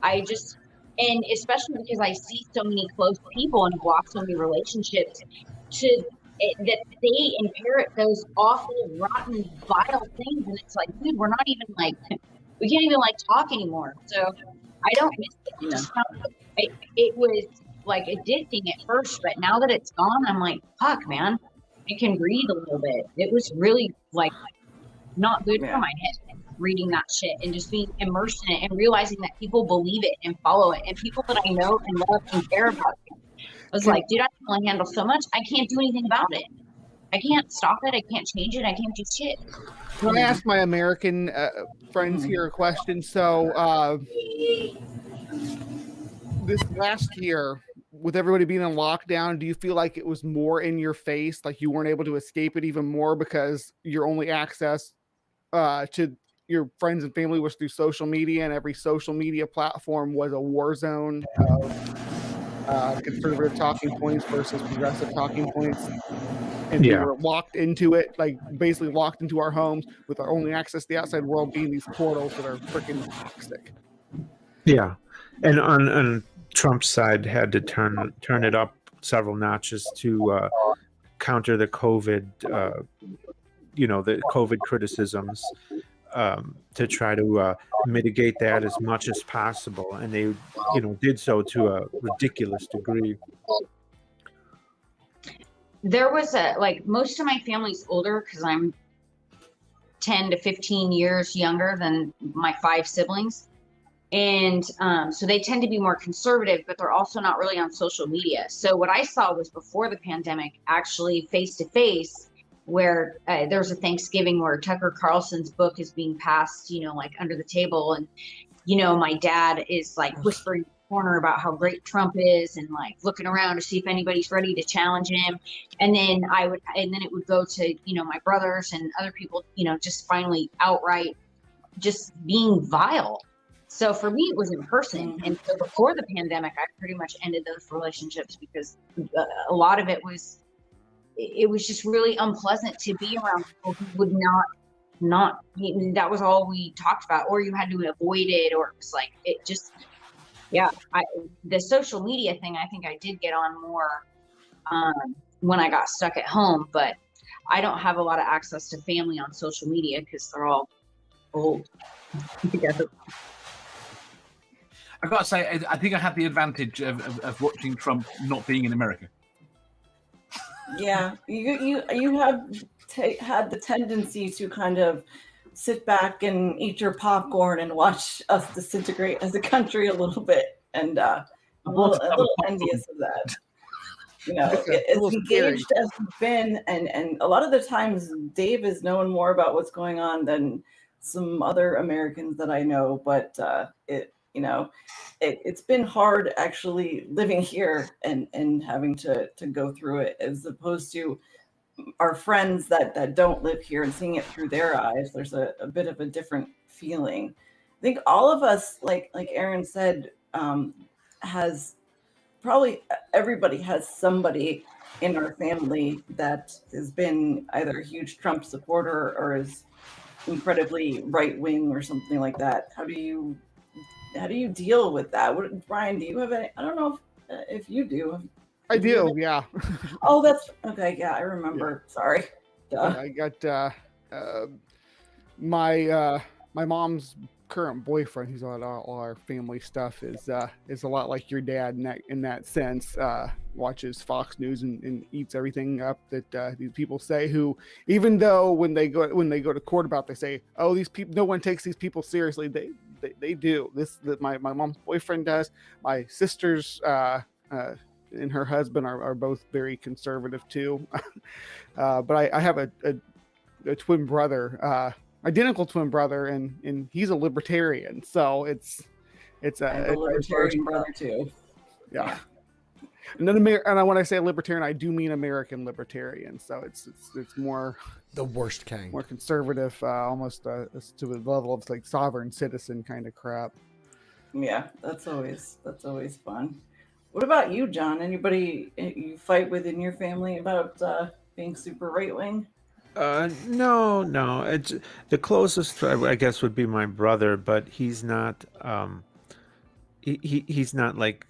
S5: And especially because I see so many close people and block so many relationships that they inherit those awful, rotten, vile things. And it's like, dude, we're not even we can't even talk anymore. So I don't miss it. It was addicting at first, but now that it's gone, I'm like, fuck, man, I can breathe a little bit. It was really not good for my head, reading that shit and just being immersed in it and realizing that people believe it and follow it, and people that I know and love and care about it. I was like, dude, I can only handle so much. I can't do anything about it. I can't stop it. I can't change it. I can't do shit.
S3: Can I ask my American friends here a question? So this last year, with everybody being in lockdown, do you feel like it was more in your face, like you weren't able to escape it even more because your only access to your friends and family was through social media, and every social media platform was a war zone of conservative talking points versus progressive talking points? And we were locked into it, basically locked into our homes with our only access to the outside world being these portals that are freaking toxic.
S6: Yeah, and on Trump's side had to turn it up several notches to counter the COVID, the COVID criticisms, to try to mitigate that as much as possible, and they, did so to a ridiculous degree.
S5: There was most of my family's older because I'm 10 to 15 years younger than my 5 siblings. And so they tend to be more conservative, but they're also not really on social media. So what I saw was before the pandemic, actually face-to-face, where there was a Thanksgiving where Tucker Carlson's book is being passed, under the table. And, my dad is whispering in the corner about how great Trump is and looking around to see if anybody's ready to challenge him. And then it would go to, my brothers and other people, just finally outright just being vile. So for me, it was in person. And so before the pandemic, I pretty much ended those relationships because a lot of it was just really unpleasant to be around people who would not, that was all we talked about, or you had to avoid it, or it was the social media thing, I think I did get on more when I got stuck at home, but I don't have a lot of access to family on social media because they're all old together.
S4: I've got to say, I think I had the advantage of watching Trump not being in America.
S1: Yeah, you have had the tendency to kind of sit back and eat your popcorn and watch us disintegrate as a country a little bit, and a little envious of that. As engaged as we've been, and a lot of the times Dave is knowing more about what's going on than some other Americans that I know, but it's been hard actually living here and having to go through it, as opposed to our friends that don't live here and seeing it through their eyes. There's a bit of a different feeling. I think all of us, like Aaron said, everybody has somebody in our family that has been either a huge Trump supporter or is incredibly right wing or something like that. How do you deal with that? Brian, do you have any? I don't know if you do.
S3: I do, yeah.
S1: Oh, that's okay. Yeah, I remember. Yeah. Sorry.
S3: I got my mom's current boyfriend, who's on all our family stuff, is a lot like your dad in that sense. Watches Fox News and eats everything up that these people say. Who, even though when they go to court about, they say, "Oh, these people, no one takes these people seriously." They do. My mom's boyfriend does. My sisters and her husband are both very conservative too. But I have a twin brother. Identical twin brother, and he's a libertarian, so it's
S1: a libertarian brother too.
S3: Yeah. And then and when I say libertarian, I do mean American libertarian. So it's more
S2: the worst kind,
S3: more conservative, almost to the level of like sovereign citizen kind of crap.
S1: Yeah, that's always fun. What about you, John? Anybody you fight with in your family about being super right wing?
S6: No. It's the closest I guess would be my brother, but he's not. He's not like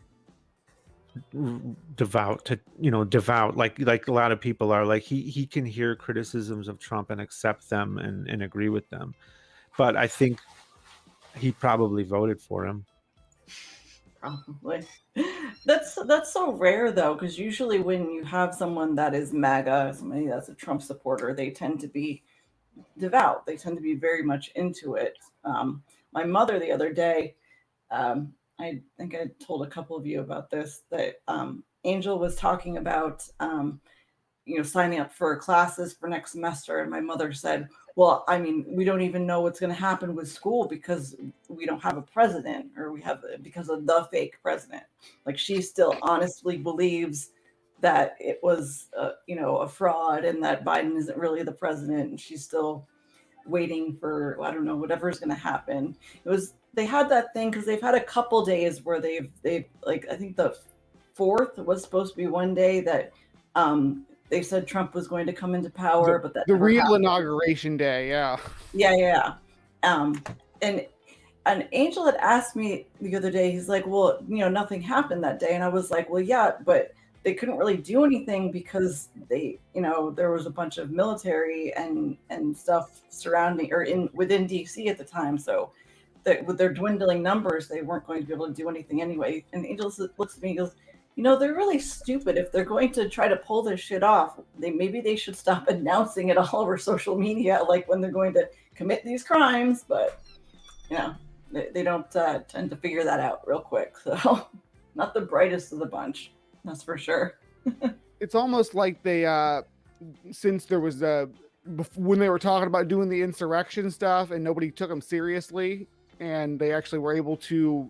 S6: devout like a lot of people are. Like he can hear criticisms of Trump and accept them and agree with them, but I think he probably voted for him.
S1: Probably. That's so rare though, because usually when you have someone that is MAGA, somebody that's a Trump supporter, they tend to be devout. They tend to be very much into it. My mother the other day, I think I told a couple of you about this, that Angel was talking about signing up for classes for next semester, and my mother said, well, I mean, we don't even know what's going to happen with school because we don't have a president, or because of the fake president. Like, she still honestly believes that it was a fraud and that Biden isn't really the president, and she's still waiting for, I don't know, whatever is going to happen. They had that thing because they've had a couple days where they've like, I think the 4th was supposed to be one day that they said Trump was going to come into power, but that
S3: the real inauguration day.
S1: Yeah. And Angel had asked me the other day, he's like, well, nothing happened that day. And I was like, well, yeah, but they couldn't really do anything because there was a bunch of military and stuff surrounding or within DC at the time. So with their dwindling numbers, they weren't going to be able to do anything anyway. And Angel looks at me and goes, they're really stupid. If they're going to try to pull this shit off, maybe they should stop announcing it all over social media, like when they're going to commit these crimes. But, they don't tend to figure that out real quick. So not the brightest of the bunch, that's for sure.
S3: It's almost like they, since there was when they were talking about doing the insurrection stuff and nobody took them seriously, and they actually were able to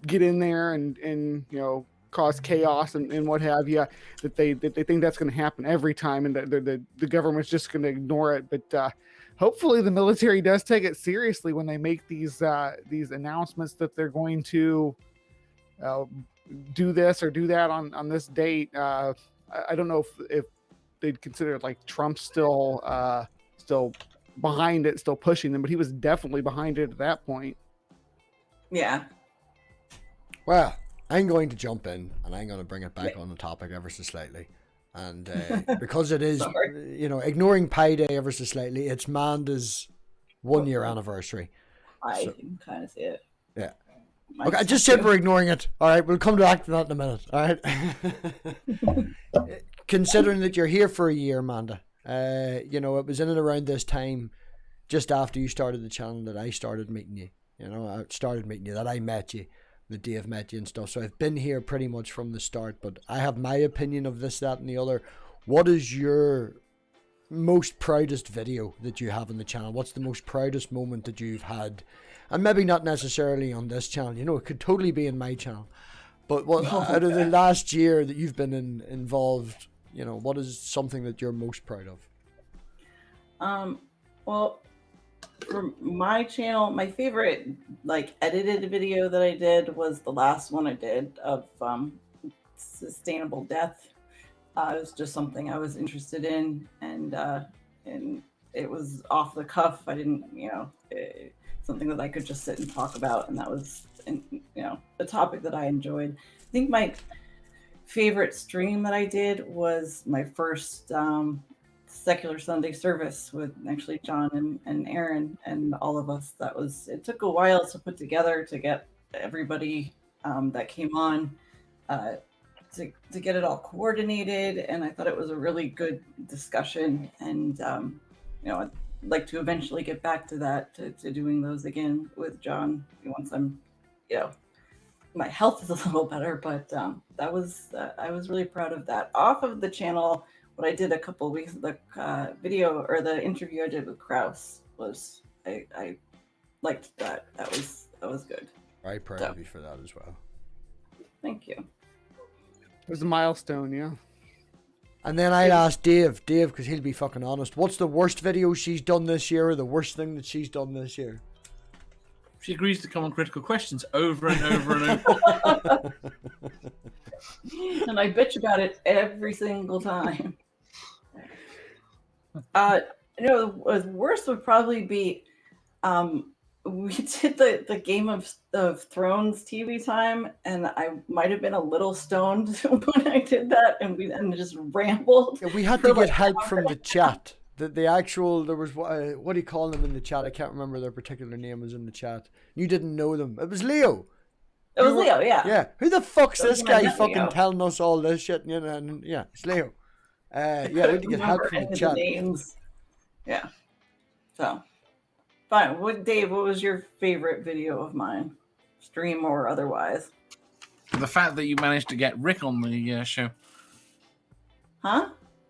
S3: get in there and cause chaos and what have you, that they think that's going to happen every time, and that the government's just going to ignore it. But hopefully the military does take it seriously when they make these announcements that they're going to do this or do that on this date. I don't know if they'd consider like Trump still behind it, still pushing them, but he was definitely behind it at that point.
S1: Yeah.
S2: Well, I'm going to jump in and I'm going to bring it back on the topic ever so slightly. And because it is, ignoring Pi Day ever so slightly, it's Manda's 1 year anniversary.
S1: I can kind of see it.
S2: Yeah. Okay, I just said we're ignoring it. All right, we'll come back to that in a minute. All right. Considering that you're here for a year, Amanda, it was in and around this time, just after you started the channel, that I started meeting you. That I met you, that Dave met you and stuff. So I've been here pretty much from the start, but I have my opinion of this, that, and the other. What is your most proudest video that you have on the channel? What's the most proudest moment that you've had? And maybe not necessarily on this channel, it could totally be in my channel. But out of the last year that you've been involved, what is something that you're most proud of?
S1: Well, for my channel, my favorite edited video that I did was the last one I did of sustainable death. It was just something I was interested in, and it was off the cuff. I didn't, something that I could just sit and talk about, and that was, a topic that I enjoyed. I think my favorite stream that I did was my first secular Sunday service with actually John and Aaron and all of us. It took a while to put together to get everybody that came on to get it all coordinated. And I thought it was a really good discussion. And, I'd like to eventually get back to that, to doing those again with John once I'm, my health is a little better, but I was really proud of that. Off of the channel, what I did a couple of weeks, the video or the interview I did with Kraus was, I liked that. That was good.
S2: Very proud of you for that as well.
S1: Thank you.
S3: It was a milestone, yeah.
S2: And then I'd ask Dave, because he'll be fucking honest. What's the worst video she's done this year, or the worst thing that she's done this year?
S4: She agrees to come on Critical Questions over and over and over.
S1: And I bitch about it every single time. The worst would probably be we did the Game of Thrones TV time, and I might have been a little stoned when I did that, and just rambled.
S2: Yeah, we had to get help from the chat. The actual, there was, what do you call them in the chat? I can't remember their particular name was in the chat. You didn't know them. It was Leo.
S1: It was Leo, yeah.
S2: Yeah. Who the fuck's this guy fucking
S1: Leo.
S2: telling us all this shit? And yeah, it's Leo. Yeah, we had to get help from the chat.
S1: Names. Yeah. So, fine. Dave, what was your favorite video of mine? Stream or otherwise?
S4: The fact that you managed to get Rick on the show.
S1: Huh?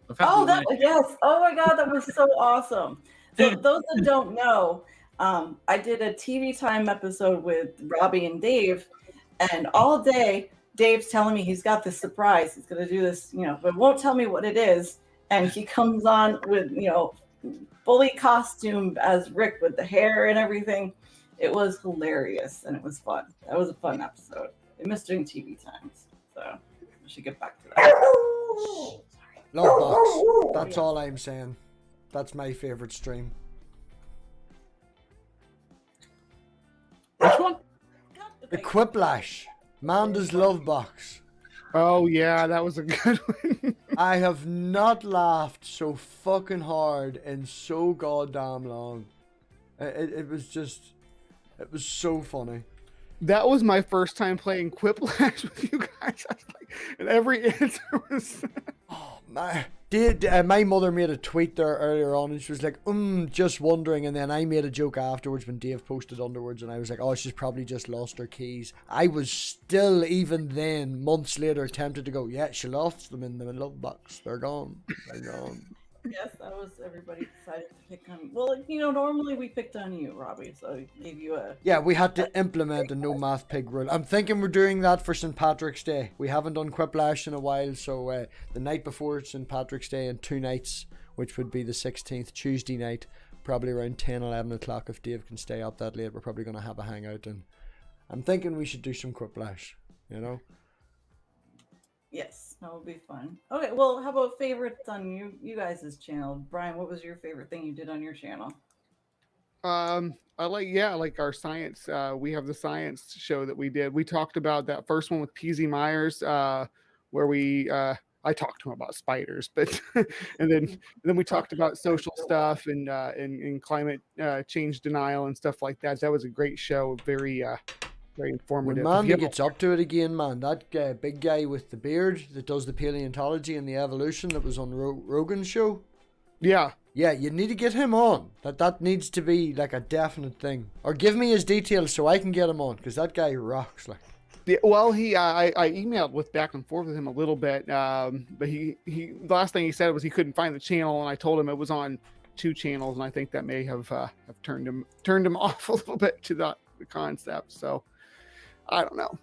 S1: Yes. Oh my God, that was so awesome. So those that don't know, I did a TV Time episode with Robbie and Dave, and all day Dave's telling me he's got this surprise. He's going to do this, but won't tell me what it is. And he comes on with, fully costumed as Rick with the hair and everything. It was hilarious and it was fun. That was a fun episode. I miss doing TV times, so we should get back to that.
S2: Love box. That's all I'm saying. That's my favorite stream.
S4: Which one?
S2: The Quiplash. Manda's Love Box.
S3: Oh yeah, that was a good one.
S2: I have not laughed so fucking hard in so goddamn long. It was so funny.
S3: That was my first time playing Quiplash with you guys. And every answer was.
S2: Oh my! My mother made a tweet there earlier on, and she was like, just wondering. And then I made a joke afterwards when Dave posted underwards, and I was like, oh, she's probably just lost her keys. I was still, even then, months later, tempted to go, yeah, she lost them in the love box. They're gone. They're gone.
S1: Yes, that was everybody decided to pick on. Well, normally we picked on you, Robbie, so I gave you a.
S2: Yeah, we had to implement a no MathPig rule. I'm thinking we're doing that for St. Patrick's Day. We haven't done Quiplash in a while, so the night before St. Patrick's Day and 2 nights, which would be the 16th, Tuesday night, probably around 10, 11 o'clock. If Dave can stay up that late, we're probably going to have a hangout, and I'm thinking we should do some Quiplash,
S1: Yes, that would be fun. Okay, well, how about favorites on you guys' channel? Brian, what was your favorite thing you did on your channel?
S3: I like our science. We have the science show that we did. We talked about that first one with PZ Myers, where we I talked to him about spiders, but and then we talked about social stuff and climate change denial and stuff like that. That was a great show. Very informative.
S2: When Mandy gets up to it again, man, that big guy with the beard that does the paleontology and the evolution that was on Rogan's show.
S3: Yeah,
S2: you need to get him on. That needs to be like a definite thing. Or give me his details so I can get him on, because that guy rocks. Like.
S3: Yeah, well, I emailed with back and forth with him a little bit, but he the last thing he said was he couldn't find the channel, and I told him it was on 2 channels, and I think that may have turned him off a little bit to the concept. So. I don't know.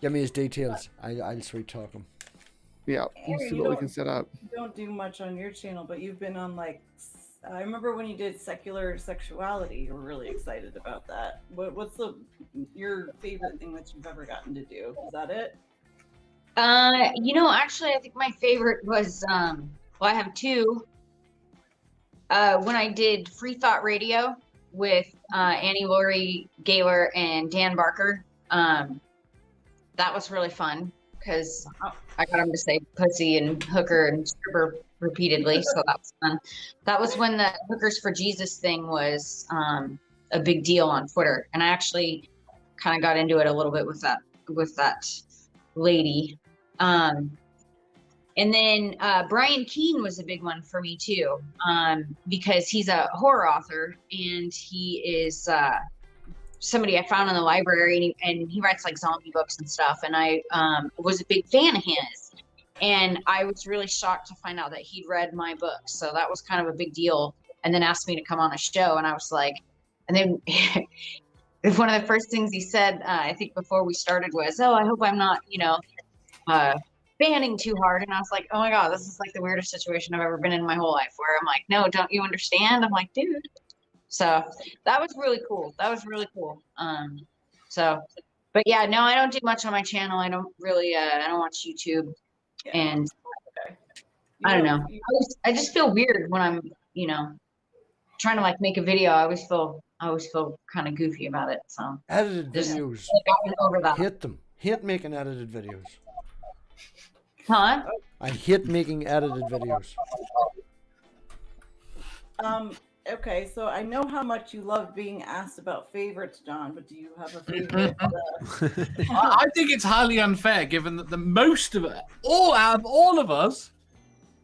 S2: Give me his details. I'll sweet talk him.
S3: Yeah, we'll see what we can set up.
S1: You don't do much on your channel, but you've been on I remember when you did secular sexuality. You were really excited about that. What's your favorite thing that you've ever gotten to do? Is that it?
S5: Actually, I think my favorite was I have 2. When I did Free Thought Radio with Annie Laurie Gaylor and Dan Barker. That was really fun. because I got him to say pussy and hooker and stripper repeatedly. So that was fun. That was when the Hookers for Jesus thing was a big deal on Twitter. And I actually kind of got into it a little bit with that lady. And then Brian Keene was a big one for me too, because he's a horror author and he is somebody I found in the library, and he writes like zombie books and stuff. And I was a big fan of his, and I was really shocked to find out that he'd read my book. So that was kind of a big deal. And then asked me to come on a show, and I was like, and then one of the first things he said, I think before we started was, "Oh, I hope I'm not, banning too hard." And I was like, oh my God, this is like the weirdest situation I've ever been in my whole life, where I'm like, no, don't you understand? I'm like, dude. So that was really cool. But yeah, no, I don't do much on my channel. I don't really, I don't watch YouTube.
S1: Yeah.
S5: And
S1: Okay.
S5: I don't know. I just feel weird when I'm, trying to like make a video. I always feel kind of goofy about it. So
S2: Edited
S5: just
S2: videos.
S5: gotten over that.
S2: Hate them. Hate making edited videos.
S5: Huh?
S2: I hate making edited videos.
S1: Okay, so I know how much you love being asked about favorites, John, but do you have a favorite?
S4: I think it's highly unfair, given that the most of it, out of all of us,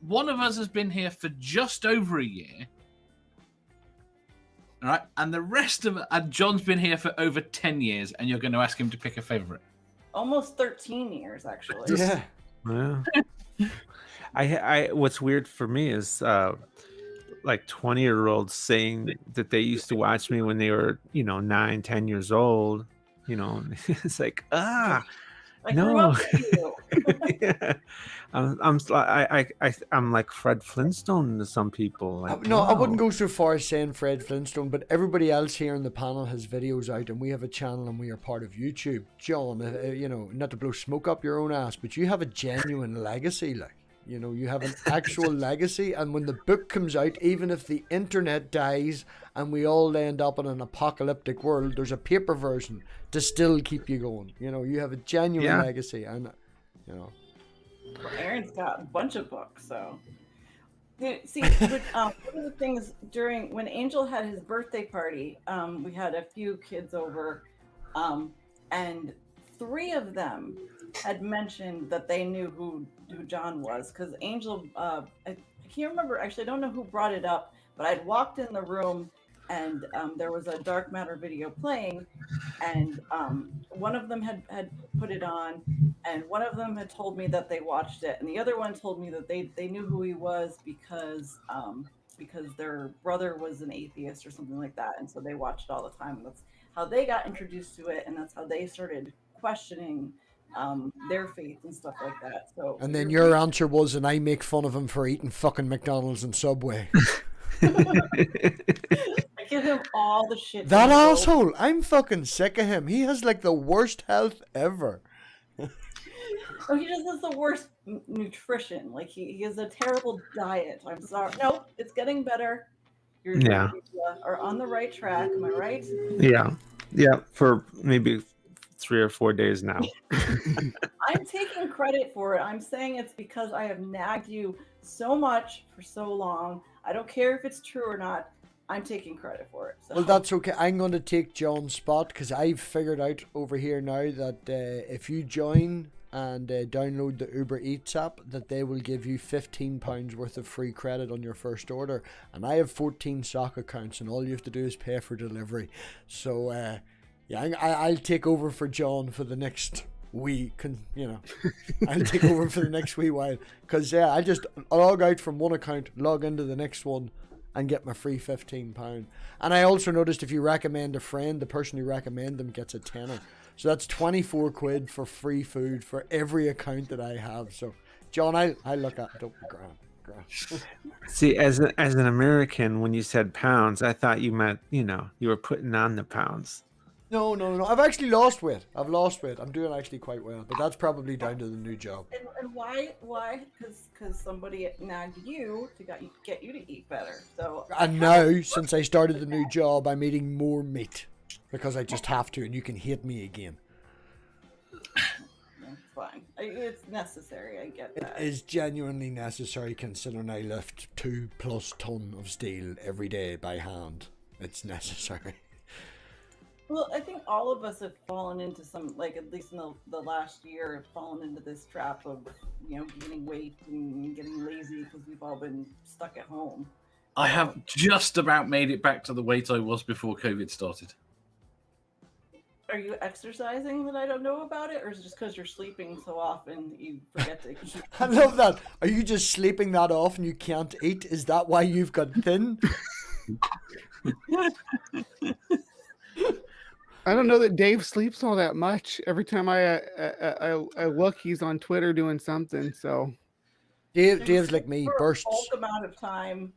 S4: one of us has been here for just over a year. All right, and the rest of it, and John's been here for over 10 years, and you're going to ask him to pick a favorite.
S1: Almost 13 years, actually.
S2: Yeah.
S6: Yeah. I what's weird for me is like 20-year-olds saying that they used to watch me when they were 9, 10 years old. It's like
S1: I
S6: no.
S1: grew up with you.
S6: Yeah. I'm like Fred Flintstone to some people. Like,
S2: No, I wouldn't
S6: wow.
S2: go so far as saying Fred Flintstone, but everybody else here in the panel has videos out, and we have a channel and we are part of YouTube. John, not to blow smoke up your own ass, but you have a genuine legacy, like. You have an actual legacy, and when the book comes out, even if the internet dies and we all end up in an apocalyptic world, there's a paper version to still keep you going. You have a genuine legacy, and
S1: Well, Aaron's got a bunch of books, so. See, one of the things when Angel had his birthday party, we had a few kids over, and 3 of them had mentioned that they knew who John was, because Angel, I can't remember, actually, I don't know who brought it up, but I'd walked in the room and there was a Dark Matter video playing, and one of them had put it on, and one of them had told me that they watched it, and the other one told me that they knew who he was because their brother was an atheist or something like that, and so they watched all the time, and that's how they got introduced to it, and that's how they started questioning their faith and stuff like that. So,
S2: and then your answer was, and I make fun of him for eating fucking McDonald's and Subway.
S1: I give him all the shit.
S2: That asshole! I'm fucking sick of him. He has like the worst health ever.
S1: Oh, he just has the worst nutrition. Like he has a terrible diet. I'm sorry. No, it's getting better. You are on the right track. Am I right?
S6: Yeah. For maybe 3 or 4 days now.
S1: I'm taking credit for it. I'm saying it's because I have nagged you so much for so long. I don't care if it's true or not. I'm taking credit for it. So.
S2: Well, that's okay. I'm going to take John's spot, because I've figured out over here now that if you join and download the Uber Eats app, that they will give you £15 worth of free credit on your first order. And I have 14 sock accounts, and all you have to do is pay for delivery. So, I'll take over for John for the next week, and I'll take over for the next wee while, because I just log out from one account, log into the next one, and get my free £15. And I also noticed if you recommend a friend, the person you recommend them gets a tenner. So that's 24 quid for free food for every account that I have. So John, I look at it. Don't be grand.
S6: See, as an American, when you said pounds, I thought you meant you were putting on the pounds.
S2: No. I've actually lost weight. I'm doing actually quite well, but that's probably down to the new job.
S1: And why? Because somebody nagged you to get you to eat better. So.
S2: And now, since I started the new job, I'm eating more meat because I just have to, and you can hate me again.
S1: That's fine. It's necessary. I get
S2: It
S1: that.
S2: is genuinely necessary considering I lift 2+ ton of steel every day by hand. It's necessary.
S1: Well, I think all of us have fallen into some, like at least in the last year, have fallen into this trap of, gaining weight and getting lazy because we've all been stuck at home.
S4: I have just about made it back to the weight I was before COVID started.
S1: Are you exercising that I don't know about it, or is it just because you're sleeping so often that you forget to eat?
S2: I love that. Are you just sleeping that off and you can't eat? Is that why you've got thin?
S3: I don't know that Dave sleeps all that much. Every time I look, he's on Twitter doing something. So
S2: Dave's like me,
S1: for
S2: bursts.
S1: a bulk amount of time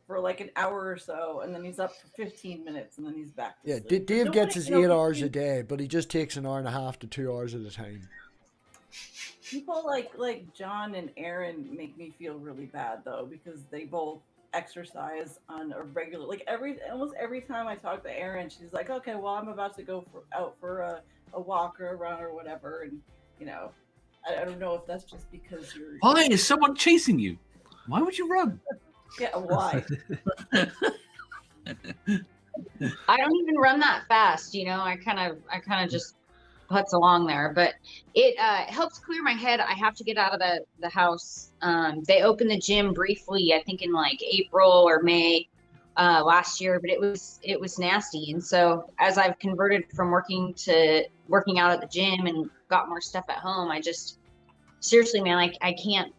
S1: for like an hour or so, and then he's up for 15 minutes, and then he's back to
S2: Yeah,
S1: sleep.
S2: Dave gets his 8 hours a day, but he just takes an hour and a half to 2 hours at a time.
S1: People like John and Aaron make me feel really bad though, because they both exercise on a regular, like almost every time I talk to Aaron, she's like, okay, well, I'm about to go out for a walk or a run or whatever, and I don't know if that's just because you're.
S4: Why is someone chasing you? Why would you run?
S1: Yeah, why?
S5: I don't even run that fast, I kind of just putz along there, but it helps clear my head. I have to get out of the house. They opened the gym briefly, I think in like April or May last year, but it was nasty. And so as I've converted from working out at the gym and got more stuff at home, I just seriously, man, I cannot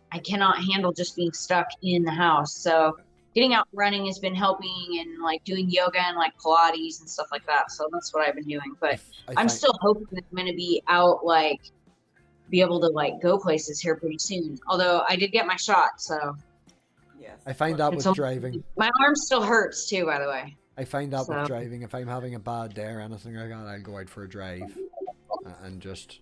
S5: handle just being stuck in the house. So getting out running has been helping, and like doing yoga and like Pilates and stuff like that. So that's what I've been doing. But I'm still hoping that I'm going to be out, like be able to like go places here pretty soon. Although I did get my shot, so.
S1: Yes.
S2: I find that with driving.
S5: My arm still hurts too, by the way.
S2: I find that with driving. If I'm having a bad day or anything like that, I'll go out for a drive and just,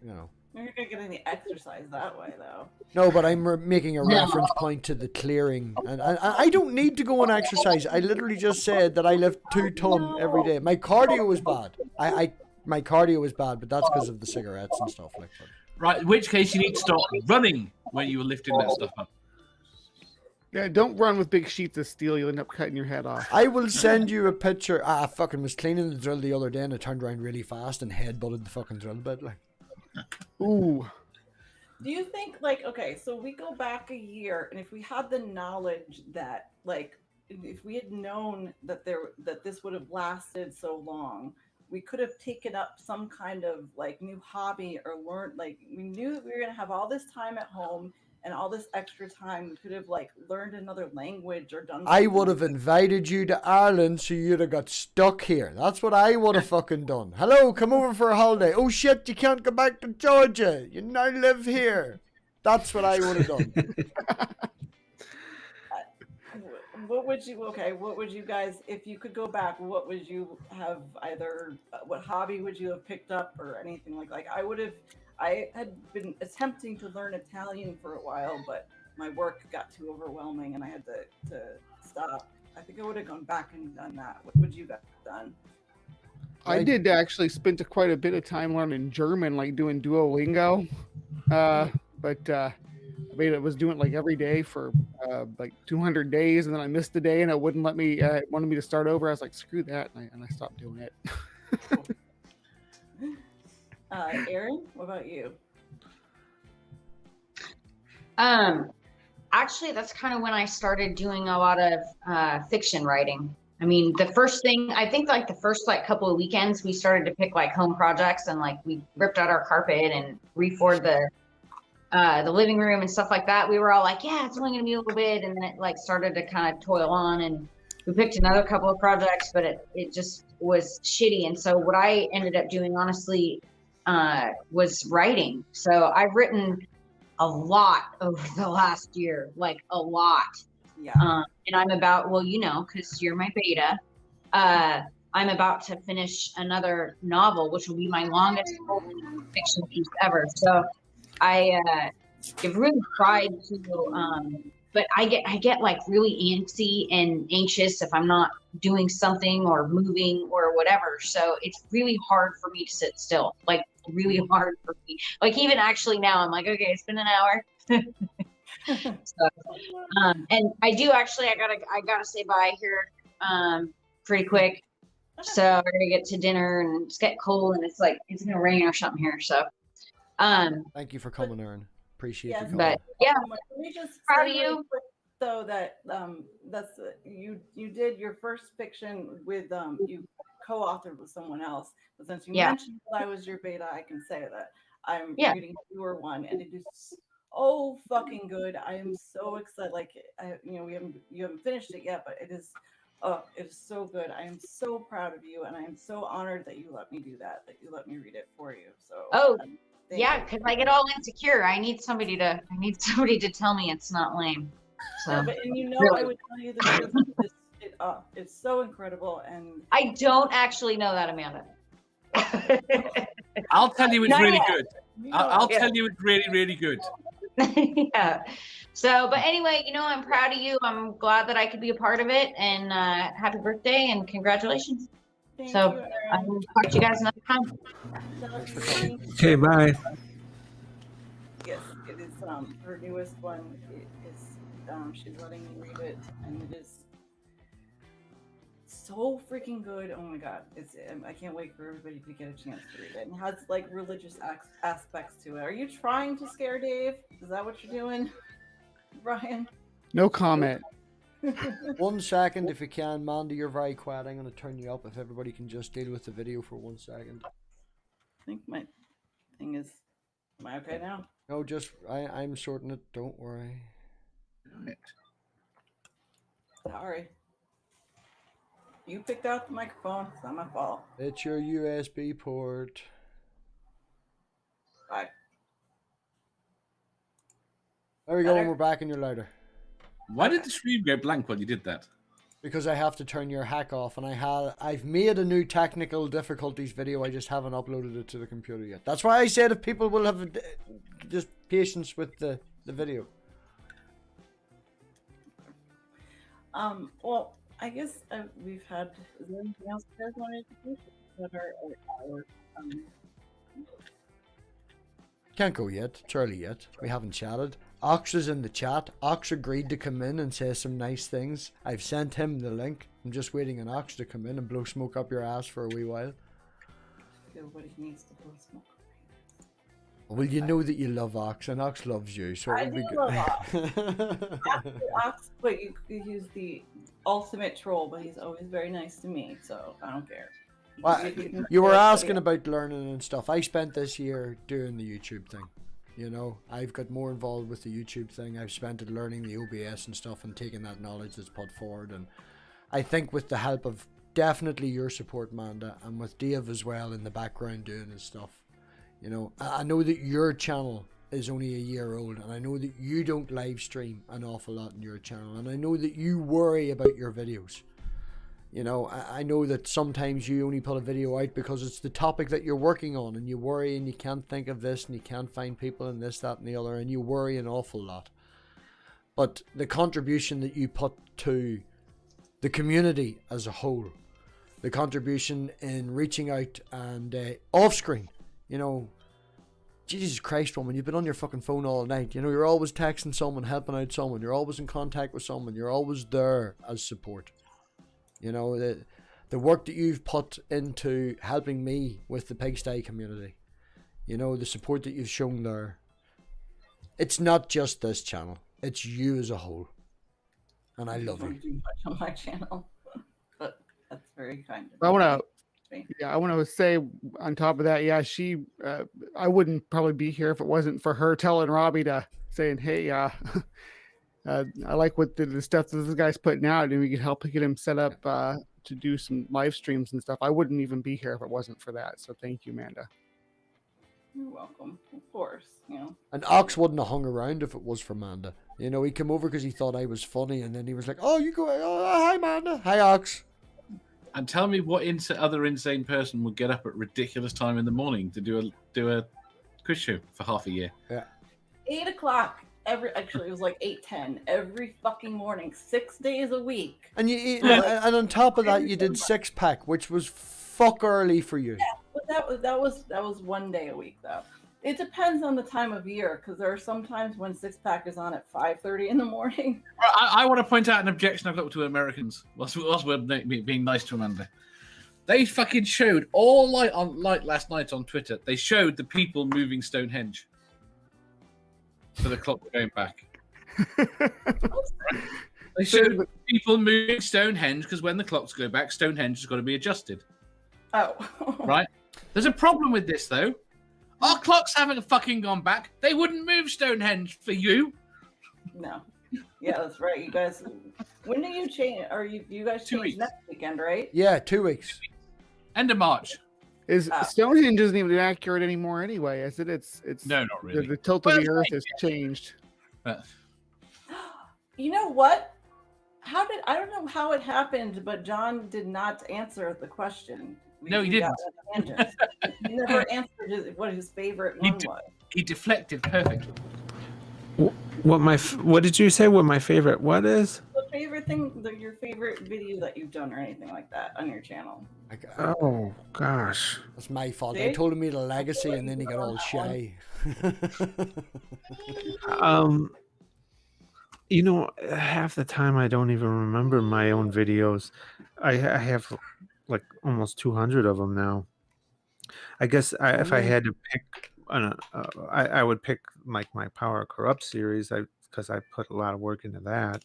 S1: You're not gonna get any exercise that way, though.
S2: No, but I'm making a reference point to the clearing, and I don't need to go and exercise. I literally just said that I lift 2 ton every day. My cardio was bad. My cardio was bad, but that's because of the cigarettes and stuff like that.
S4: Right, in which case you need to stop running when you were lifting that stuff up.
S3: yeah, don't run with big sheets of steel. You'll end up cutting your head off.
S2: I will send you a picture. I fucking was cleaning the drill the other day, and I turned around really fast and headbutted the fucking drill bit. Like,
S3: ooh.
S1: Do you think, like, okay, so we go back a year, and if we had the knowledge that, like, if we had known that this would have lasted so long, we could have taken up some kind of like new hobby or learned, like, we knew that we were going to have all this time at home and all this extra time. We could have like learned another language or done.
S2: I would have invited you to Ireland so you'd have got stuck here. That's what I would have fucking done. Hello, come over for a holiday. Oh shit, you can't go back to Georgia. You now live here. That's what I would have done.
S1: What would you guys, if you could go back, what would you have either, what hobby would you have picked up or anything like I had been attempting to learn Italian for a while, but my work got too overwhelming and I had to stop. I think I would have gone back and done that. What would you guys have done?
S3: I did actually spend quite a bit of time learning German, like doing Duolingo. But I was doing it like every day for like 200 days, and then I missed a day, and it wouldn't let me. It wanted me to start over. I was like, screw that, and I stopped doing it.
S1: Erin, what about you?
S5: Actually, that's kind of when I started doing a lot of fiction writing. I mean, the first thing, I think like the first like couple of weekends, we started to pick like home projects, and like we ripped out our carpet and refloored the living room and stuff like that. We were all like, yeah, it's only going to be a little bit. And then it like started to kind of toil on, and we picked another couple of projects, but it just was shitty. And so what I ended up doing, honestly, was writing. So I've written a lot over the last year, like a lot.
S1: Yeah.
S5: And I'm about, well, cause you're my beta, I'm about to finish another novel, which will be my longest fiction piece ever. So I have really tried to, but I get like really antsy and anxious if I'm not doing something or moving or whatever. So it's really hard for me to sit still. Like really hard for me. Like even actually now, I'm like, okay, it's been an hour. So, and I do actually, I gotta say bye here, pretty quick. So I gotta get to dinner, and it's getting cold, and it's like it's gonna rain or something here. So,
S2: Thank you for coming, Aaron. Appreciate you coming.
S5: but yeah,
S1: Let me just
S5: proud
S1: say
S5: of
S1: really
S5: you.
S1: quick, though, that that's you did your first fiction with you co-authored with someone else. But since you mentioned that I was your beta, I can say that I'm reading your one, and it is so fucking good. I am so excited. Like you haven't finished it yet, but it is. Oh, it is so good. I am so proud of you, and I am so honored that you let me do that. That you let me read it for you. So.
S5: Yeah, because I get all insecure. I need somebody to tell me it's not lame. So,
S1: yeah, but really? I would tell you the truth. It's so incredible, and
S5: I don't actually know that, Amanda.
S4: I'll tell you it's really good. I'll tell you it's really, really good.
S5: Yeah. So, but anyway, I'm proud of you. I'm glad that I could be a part of it, and happy birthday and congratulations.
S1: Thank
S5: so
S1: you,
S5: I will talk to you guys another time.
S6: Okay, bye.
S1: Yes, it is her newest one. It is she's letting me read it, and it is so freaking good. Oh my god, I can't wait for everybody to get a chance to read it. And it has like religious aspects to it. Are you trying to scare Dave? Is that what you're doing, Brian?
S3: No comment.
S2: 1 second, if you can, Mandy, you're very quiet. I'm going to turn you up if everybody can just deal with the video for 1 second.
S1: I think my thing is. Am I okay now?
S2: No, just I'm sorting it. Don't worry.
S1: Sorry. You picked out the microphone. It's not my fault.
S2: It's your USB port.
S1: Bye.
S2: There we go, and we're back and you're louder.
S4: Why did the stream go blank when you did that?
S2: Because I have to turn your hack off, and I've made a new technical difficulties video. I just haven't uploaded it to the computer yet. That's why I said if people will have just patience with the video.
S1: Well, I guess we've had. Is there anything else you guys wanted to do?
S2: Can't go yet. It's early yet. We haven't chatted. Ox is in the chat. Ox agreed to come in and say some nice things. I've sent him the link. I'm just waiting on Ox to come in and blow smoke up your ass for a wee while.
S1: What he needs to blow smoke.
S2: Well, you know that you love Ox, and Ox loves you, so
S1: I
S2: it'll be
S1: do
S2: good.
S1: love Ox, but he's the ultimate troll, but he's always very nice to me, so I don't care.
S2: Well, you were asking about learning and stuff. I spent this year doing the YouTube thing. I've got more involved with the YouTube thing. I've spent it learning the OBS and stuff and taking that knowledge that's put forward. And I think with the help of definitely your support, Manda, and with Dave as well in the background doing his stuff, I know that your channel is only a year old, and I know that you don't live stream an awful lot in your channel, and I know that you worry about your videos. I know that sometimes you only put a video out because it's the topic that you're working on, and you worry and you can't think of this and you can't find people in this, that and the other, and you worry an awful lot. But the contribution that you put to the community as a whole, the contribution in reaching out and off screen, Jesus Christ, woman, you've been on your fucking phone all night. You're always texting someone, helping out someone, you're always in contact with someone, you're always there as support. The work that you've put into helping me with the pigsty community, the support that you've shown there. It's not just this channel, it's you as a whole. And I love you.
S1: Too much on my channel, but that's very kind of
S3: I want to say on top of that, I wouldn't probably be here if it wasn't for her telling Robbie saying, hey, I like what the stuff that this guy's putting out, and we could help get him set up to do some live streams and stuff. I wouldn't even be here if it wasn't for that. So thank you, Amanda.
S1: You're welcome. Of course,
S2: And Ox wouldn't have hung around if it was for Amanda. He came over because he thought I was funny, and then he was like, "Oh, you go. Oh, hi, Amanda. Hi, Ox."
S4: And tell me what other insane person would get up at ridiculous time in the morning to do a quiz show for half a year.
S2: Yeah.
S1: 8 o'clock. Actually, it was like 8:10 every fucking morning, 6 days a week.
S2: And and on top of that, you did 6-pack, which was fuck early for you.
S1: But that was 1 day a week though. It depends on the time of year because there are some times when Six Pack is on at 5:30 in the morning.
S4: I want to point out an objection I've got to Americans. Whilst we're being nice to Amanda, they fucking showed all light last night on Twitter. They showed the people moving Stonehenge for the clock going back. They showed people moving Stonehenge because when the clocks go back, Stonehenge has got to be adjusted.
S1: Oh,
S4: Right. There's a problem with this though. Our clocks haven't fucking gone back. They wouldn't move Stonehenge for you.
S1: No. Yeah, that's right. You guys, when do you change? You guys
S4: 2
S1: change
S4: weeks.
S1: next weekend, right?
S2: Yeah, 2 weeks.
S4: End of March.
S3: Stonehenge isn't even accurate anymore anyway, is it? It's
S4: No, not really.
S3: The tilt of the earth has changed.
S1: You know what? I don't know how it happened, but John did not answer the question.
S4: No, he didn't.
S1: He never answered what his favorite one was.
S4: He deflected perfectly.
S6: What did you say? What my favorite? What is?
S1: The favorite thing, your favorite video that you've done or anything like that on your channel.
S6: Oh gosh,
S2: That's my fault.
S1: See?
S2: I told him he had a legacy, and then he got all shy.
S6: you know, half the time I don't even remember my own videos. I have like almost 200 of them now. I guess if I had to pick, I would pick like my Power Corrupt series, because I put a lot of work into that.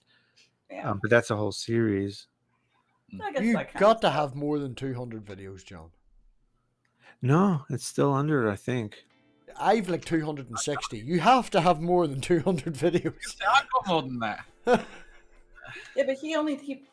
S1: Yeah.
S6: But that's a whole series.
S1: I guess
S2: You
S1: that counts.
S2: got to have more than 200 videos, John.
S6: No, it's still under, I think.
S2: I've like 260. You have to have more than 200 videos.
S4: I've got more than that.
S1: Yeah, but he only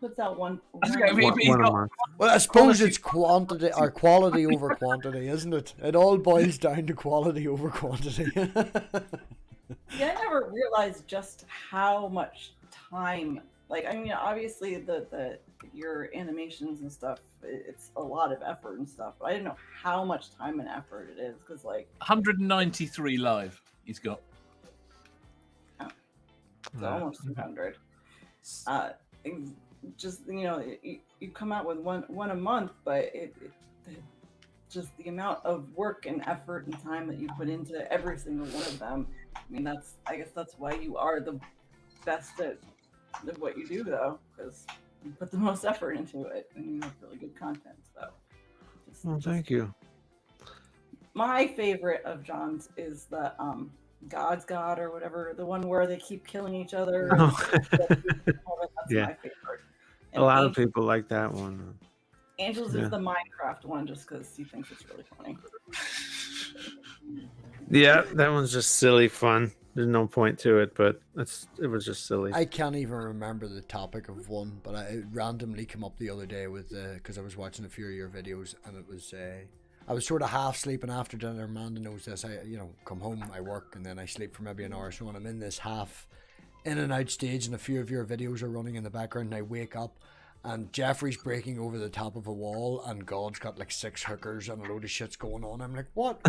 S1: puts out one.
S4: Okay,
S6: One a month.
S2: Well, I suppose it's quantity or quality over quantity, isn't it? It all boils down to quality over quantity.
S1: Yeah, I never realized just how much time. Like, I mean, obviously your animations and stuff, it's a lot of effort and stuff. But I didn't know how much time and effort it is because, like,
S4: 193 live. He's got.
S1: it's almost 200. Just you come out with one a month, but just the amount of work and effort and time that you put into every single one of them. I mean, I guess that's why you are the best at what you do, though, because you put the most effort into it and you have really good content. So,
S6: Well, thank you.
S1: My favorite of John's is the God's God or whatever, the one where they keep killing each other. That's
S6: Yeah.
S1: my favorite.
S6: A lot of people like that one.
S1: Angels
S6: Yeah.
S1: is the Minecraft one just because he thinks it's really funny.
S6: Yeah, that one's just silly fun. There's no point to it, but it was just silly.
S2: I can't even remember the topic of one, but it randomly came up the other day with because I was watching a few of your videos, and it was I was sort of half sleeping after dinner. Amanda knows this. I come home, I work, and then I sleep for maybe an hour or so, and I'm in this half in and out stage, and a few of your videos are running in the background, and I wake up, and Jeffrey's breaking over the top of a wall, and God's got like 6 hookers and a load of shit's going on. I'm like, what?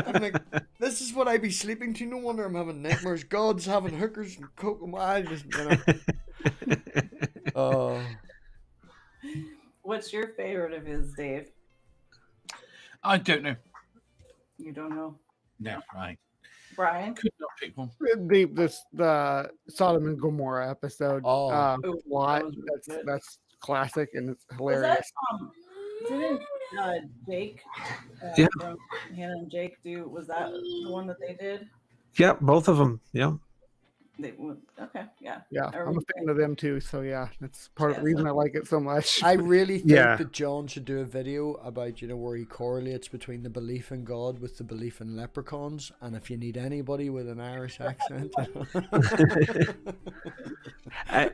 S2: I'm like, this is what I be sleeping to. No wonder I'm having nightmares. God's having hookers and coke. I just,
S1: What's your favorite of his, Dave?
S4: I don't know.
S1: You don't know?
S4: No, I
S1: Brian?
S4: could not pick one.
S3: The Sodom and Gomorrah episode. Plot,
S1: that was really good.
S3: that's classic and it's
S1: Was
S3: hilarious.
S1: that, didn't Jake
S6: Yeah.
S1: from Hannah and Jake was that the one that they did?
S6: Yep, both of them. Yep.
S1: Okay, yeah.
S3: Yeah, I'm a fan of them too. So yeah, that's part of the reason I like it so much.
S2: I really think
S6: Yeah.
S2: that John should do a video about, where he correlates between the belief in God with the belief in leprechauns. And if you need anybody with an Irish accent,
S6: I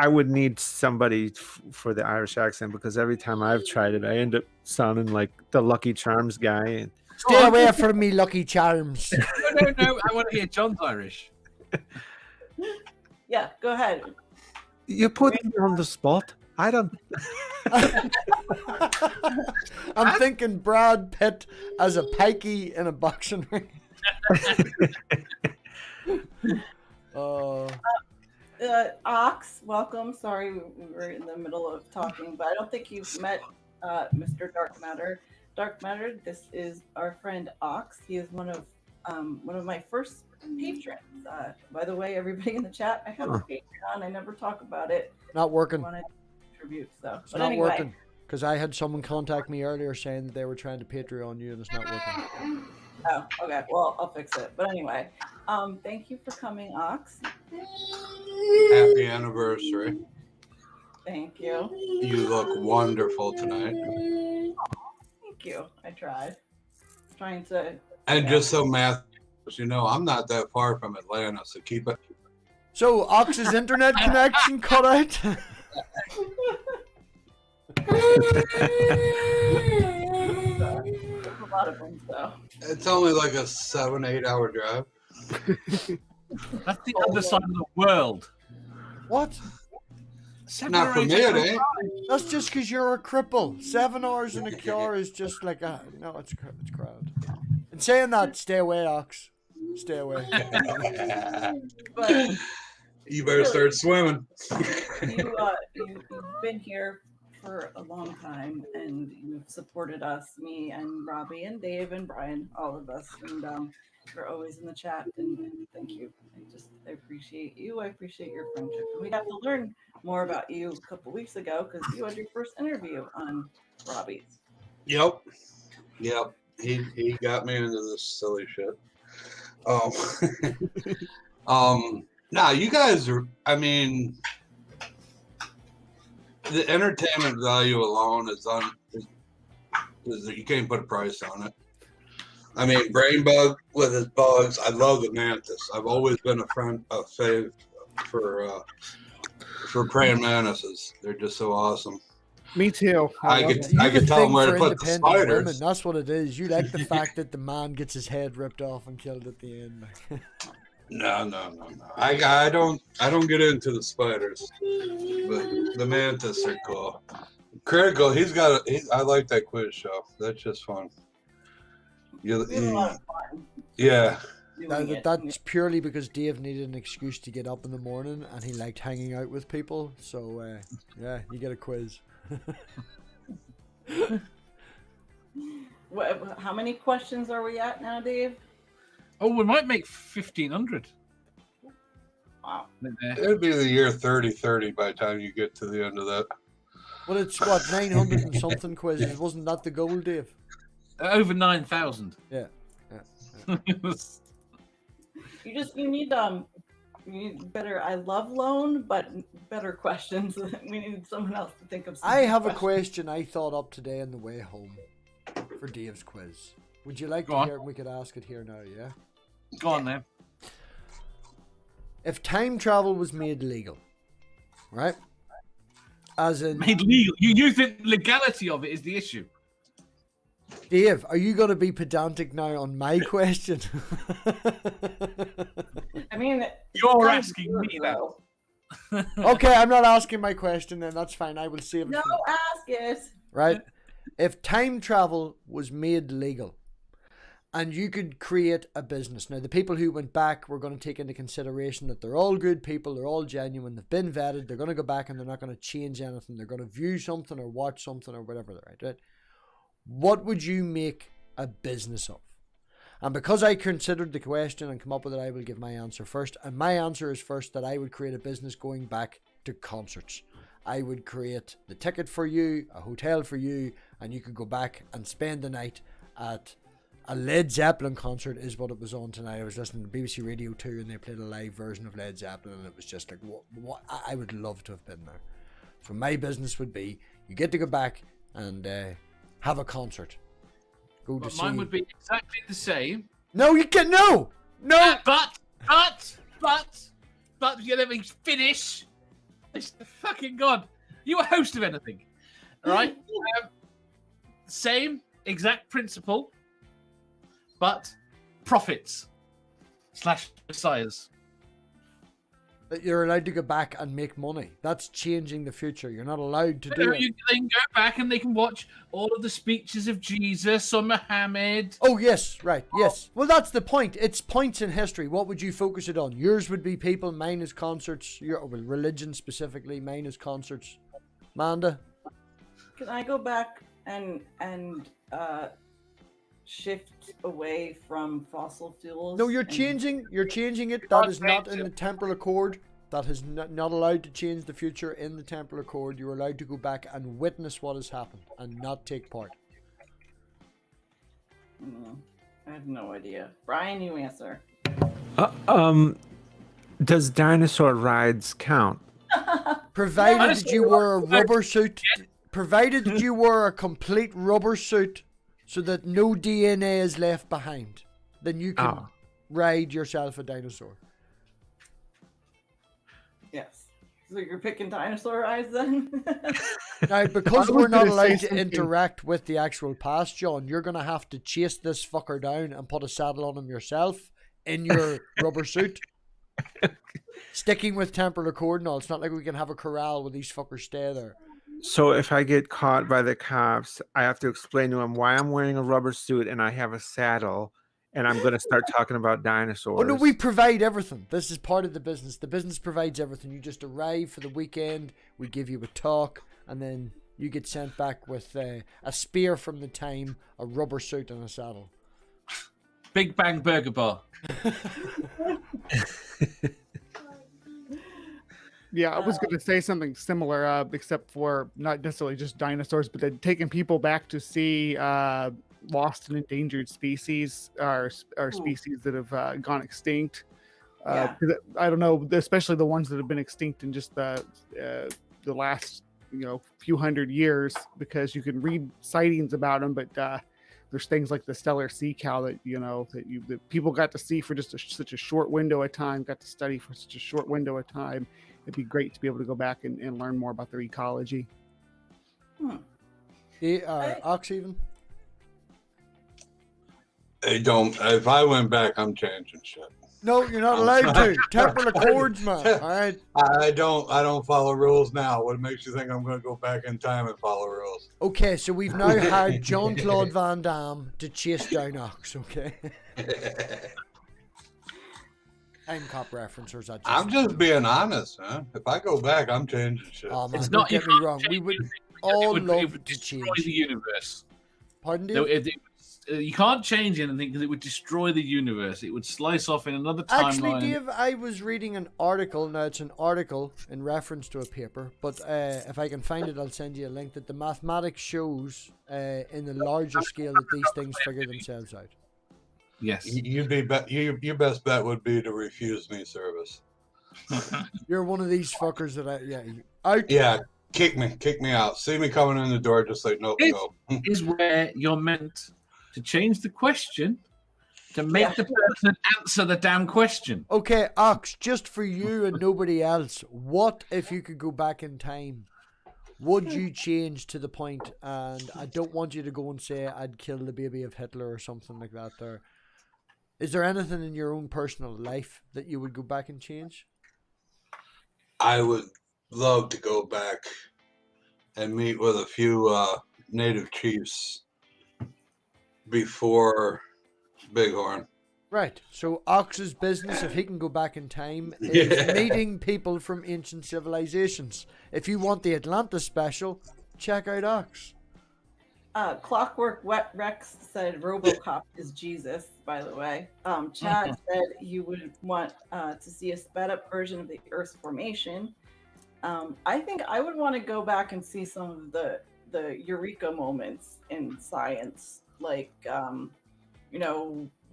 S6: would need somebody for the Irish accent, because every time I've tried it, I end up sounding like the Lucky Charms guy. And
S2: stay away from me, Lucky Charms.
S4: No. I want to hear John's Irish.
S1: Yeah, go ahead.
S6: you put me on the spot. I don't.
S2: I'm thinking Brad Pitt as a pikey in a boxing ring.
S1: Ox, welcome. Sorry, we were in the middle of talking, but I don't think you've met Mr. Dark Matter. Dark Matter, this is our friend Ox. He is one of my first patrons. By the way, everybody in the chat, I have a Patreon. I never talk about it.
S2: Not working.
S1: I want to contribute, so.
S2: It's not working. Because I had someone contact me earlier saying that they were trying to Patreon you and it's not working.
S1: Oh, okay. Well, I'll fix it. But anyway, thank you for coming, Ox.
S8: Happy anniversary.
S1: Thank you.
S8: You look wonderful tonight.
S1: Thank you. I tried. Trying to.
S8: And just so math, you know, I'm not that far from Atlanta, so keep it.
S2: So, Ox's internet connection cut out?
S1: A lot of them, so.
S8: It's only like a 7-8 hour drive.
S4: That's the other side of the world.
S2: What?
S8: Not for me, it ain't.
S2: That's just because you're a cripple. 7 hours in a car is just like a... No, it's crowd. And saying that, stay away, Ox. Stay away.
S1: But
S8: you better start swimming.
S1: You've been here for a long time, and you've supported us, me and Robbie and Dave and Brian, all of us, and you're always in the chat, and thank you. I appreciate you. I appreciate your friendship. And we got to learn more about you a couple weeks ago because you had your first interview on Robbie's.
S8: Yep. He got me into this silly shit. Nah, you guys are, I mean, the entertainment value alone is you can't put a price on it. I mean, Brainbug with his bugs. I love the mantis. I've always been a fave for praying mantises. They're just so awesome.
S3: Me too.
S8: I could tell them where to put the spiders.
S2: Women, that's what it is. You like the fact that the man gets his head ripped off and killed at the end.
S8: No. I don't get into the spiders, but the mantis are cool. Critical. I like that quiz show. That's just fun.
S1: A lot of fun.
S8: Yeah.
S2: That's purely because Dave needed an excuse to get up in the morning and he liked hanging out with people. So, yeah, you get a quiz.
S1: How many questions are we at now, Dave?
S4: Oh, we might make 1,500.
S1: Wow.
S8: It'd be the year 3030 by the time you get to the end of that.
S2: Well, it's what, 900 and something quizzes. Wasn't that the goal, Dave?
S4: Over 9,000.
S2: Yeah.
S1: You need better. I love loan, but better questions. We need someone else to think of.
S2: I have a question I thought up today on the way home for Dave's quiz. Would you like to hear it? We could ask it here now, yeah?
S4: Go on then.
S2: If time travel was made legal, right? As in
S4: made legal. You think legality of it is the issue?
S2: Dave, are you going to be pedantic now on my question?
S1: I mean,
S4: you're asking me though.
S2: Okay, I'm not asking my question then. That's fine. I will save it.
S1: No, ask it.
S2: Right? If time travel was made legal and you could create a business. Now, the people who went back were going to take into consideration that they're all good people. They're all genuine. They've been vetted. They're going to go back and they're not going to change anything. They're going to view something or watch something or whatever. Right? What would you make a business of? And because I considered the question and come up with it, I will give my answer first. And my answer is first that I would create a business going back to concerts. I would create the ticket for you, a hotel for you, and you could go back and spend the night at a Led Zeppelin concert is what it was on tonight. I was listening to BBC Radio 2 and they played a live version of Led Zeppelin and it was just like, what I would love to have been there. So my business would be, you get to go back and have a concert. Go to see.
S4: Mine would be exactly the same.
S2: No, you can't. No.
S4: But you let me finish. Fucking God, you a host of anything, all right? Same exact principle, but profits / messiahs.
S2: That you're allowed to go back and make money. That's changing the future. You're not allowed to do it.
S4: They can go back and they can watch all of the speeches of Jesus or Muhammad.
S2: Oh, yes, right, yes. Well, that's the point. It's points in history. What would you focus it on? Yours would be people, mine is concerts. Religion specifically, mine is concerts. Manda?
S1: Can I go back and shift away from fossil fuels.
S2: No, you're
S1: and-
S2: changing it. That is not in the temporal accord. That is not allowed to change the future in the temporal accord. You're allowed to go back and witness what has happened and not take part.
S1: I have no idea. Brian, you answer.
S6: Does dinosaur rides count?
S2: Provided that you wear a rubber suit. Provided that you wear a complete rubber suit so that no DNA is left behind, then you can ride yourself a dinosaur.
S1: Yes. So you're picking dinosaur eyes then?
S2: Now, because we're not allowed to interact with the actual past, John, you're going to have to chase this fucker down and put a saddle on him yourself in your rubber suit. Sticking with temporal accord, no, it's not like we can have a corral where these fuckers stay there.
S6: So if I get caught by the cops, I have to explain to them why I'm wearing a rubber suit and I have a saddle, and I'm going to start talking about dinosaurs.
S2: Oh no, we provide everything. This is part of the business. The business provides everything. You just arrive for the weekend, we give you a talk, and then you get sent back with a spear from the time, a rubber suit, and a saddle.
S4: Big Bang Burger Bar.
S3: Yeah, I was going to say something similar, except for not necessarily just dinosaurs, but then taking people back to see lost and endangered species, or species that have gone extinct.
S1: Yeah.
S3: I don't know, especially the ones that have been extinct in just the last few hundred years, because you can read sightings about them, but there's things like the stellar sea cow that that people got to see for just such a short window of time, got to study for such a short window of time. It'd be great to be able to go back and learn more about their ecology.
S2: Ox even?
S8: They don't. If I went back, I'm changing shit.
S2: No, you're not allowed to. Temporal accords, man. All right.
S8: I don't follow rules now. What makes you think I'm going to go back in time and follow rules?
S2: Okay, so we've now hired Jean-Claude Van Damme to chase down Ox, okay? I'm cop referencers.
S8: I'm just being honest, man. If I go back, I'm changing shit.
S2: Oh, man,
S4: It's
S2: don't
S4: not.
S2: get me wrong. We would all
S4: it
S2: love
S4: would
S2: to
S4: destroy
S2: change.
S4: the universe.
S2: Pardon,
S4: No,
S2: Dave?
S4: you can't change anything because it would destroy the universe. It would slice off in another timeline.
S2: Actually, Dave, I was reading an article. Now, it's an article in reference to a paper, but if I can find it, I'll send you a link, that the mathematics shows in the larger scale that these things figure themselves out.
S4: Yes.
S8: Your best bet would be to refuse me service.
S2: You're one of these fuckers that out.
S8: Yeah, kick me out. See me coming in the door, just like nope, go.
S4: Is where you're meant to change the question to make the person answer the damn question.
S2: Okay, Ox, just for you and nobody else, what if you could go back in time? Would you change to the point, and I don't want you to go and say I'd kill the baby of Hitler or something like that there. Is there anything in your own personal life that you would go back and change?
S8: I would love to go back and meet with a few native chiefs before Bighorn.
S2: Right. So Ox's business, if he can go back in time, is meeting people from ancient civilizations. If you want the Atlantis special, check out Ox.
S1: Clockwork Wet Rex said RoboCop is Jesus, by the way. Chad said you would want to see a sped up version of the Earth's formation. I think I would want to go back and see some of the eureka moments in science, like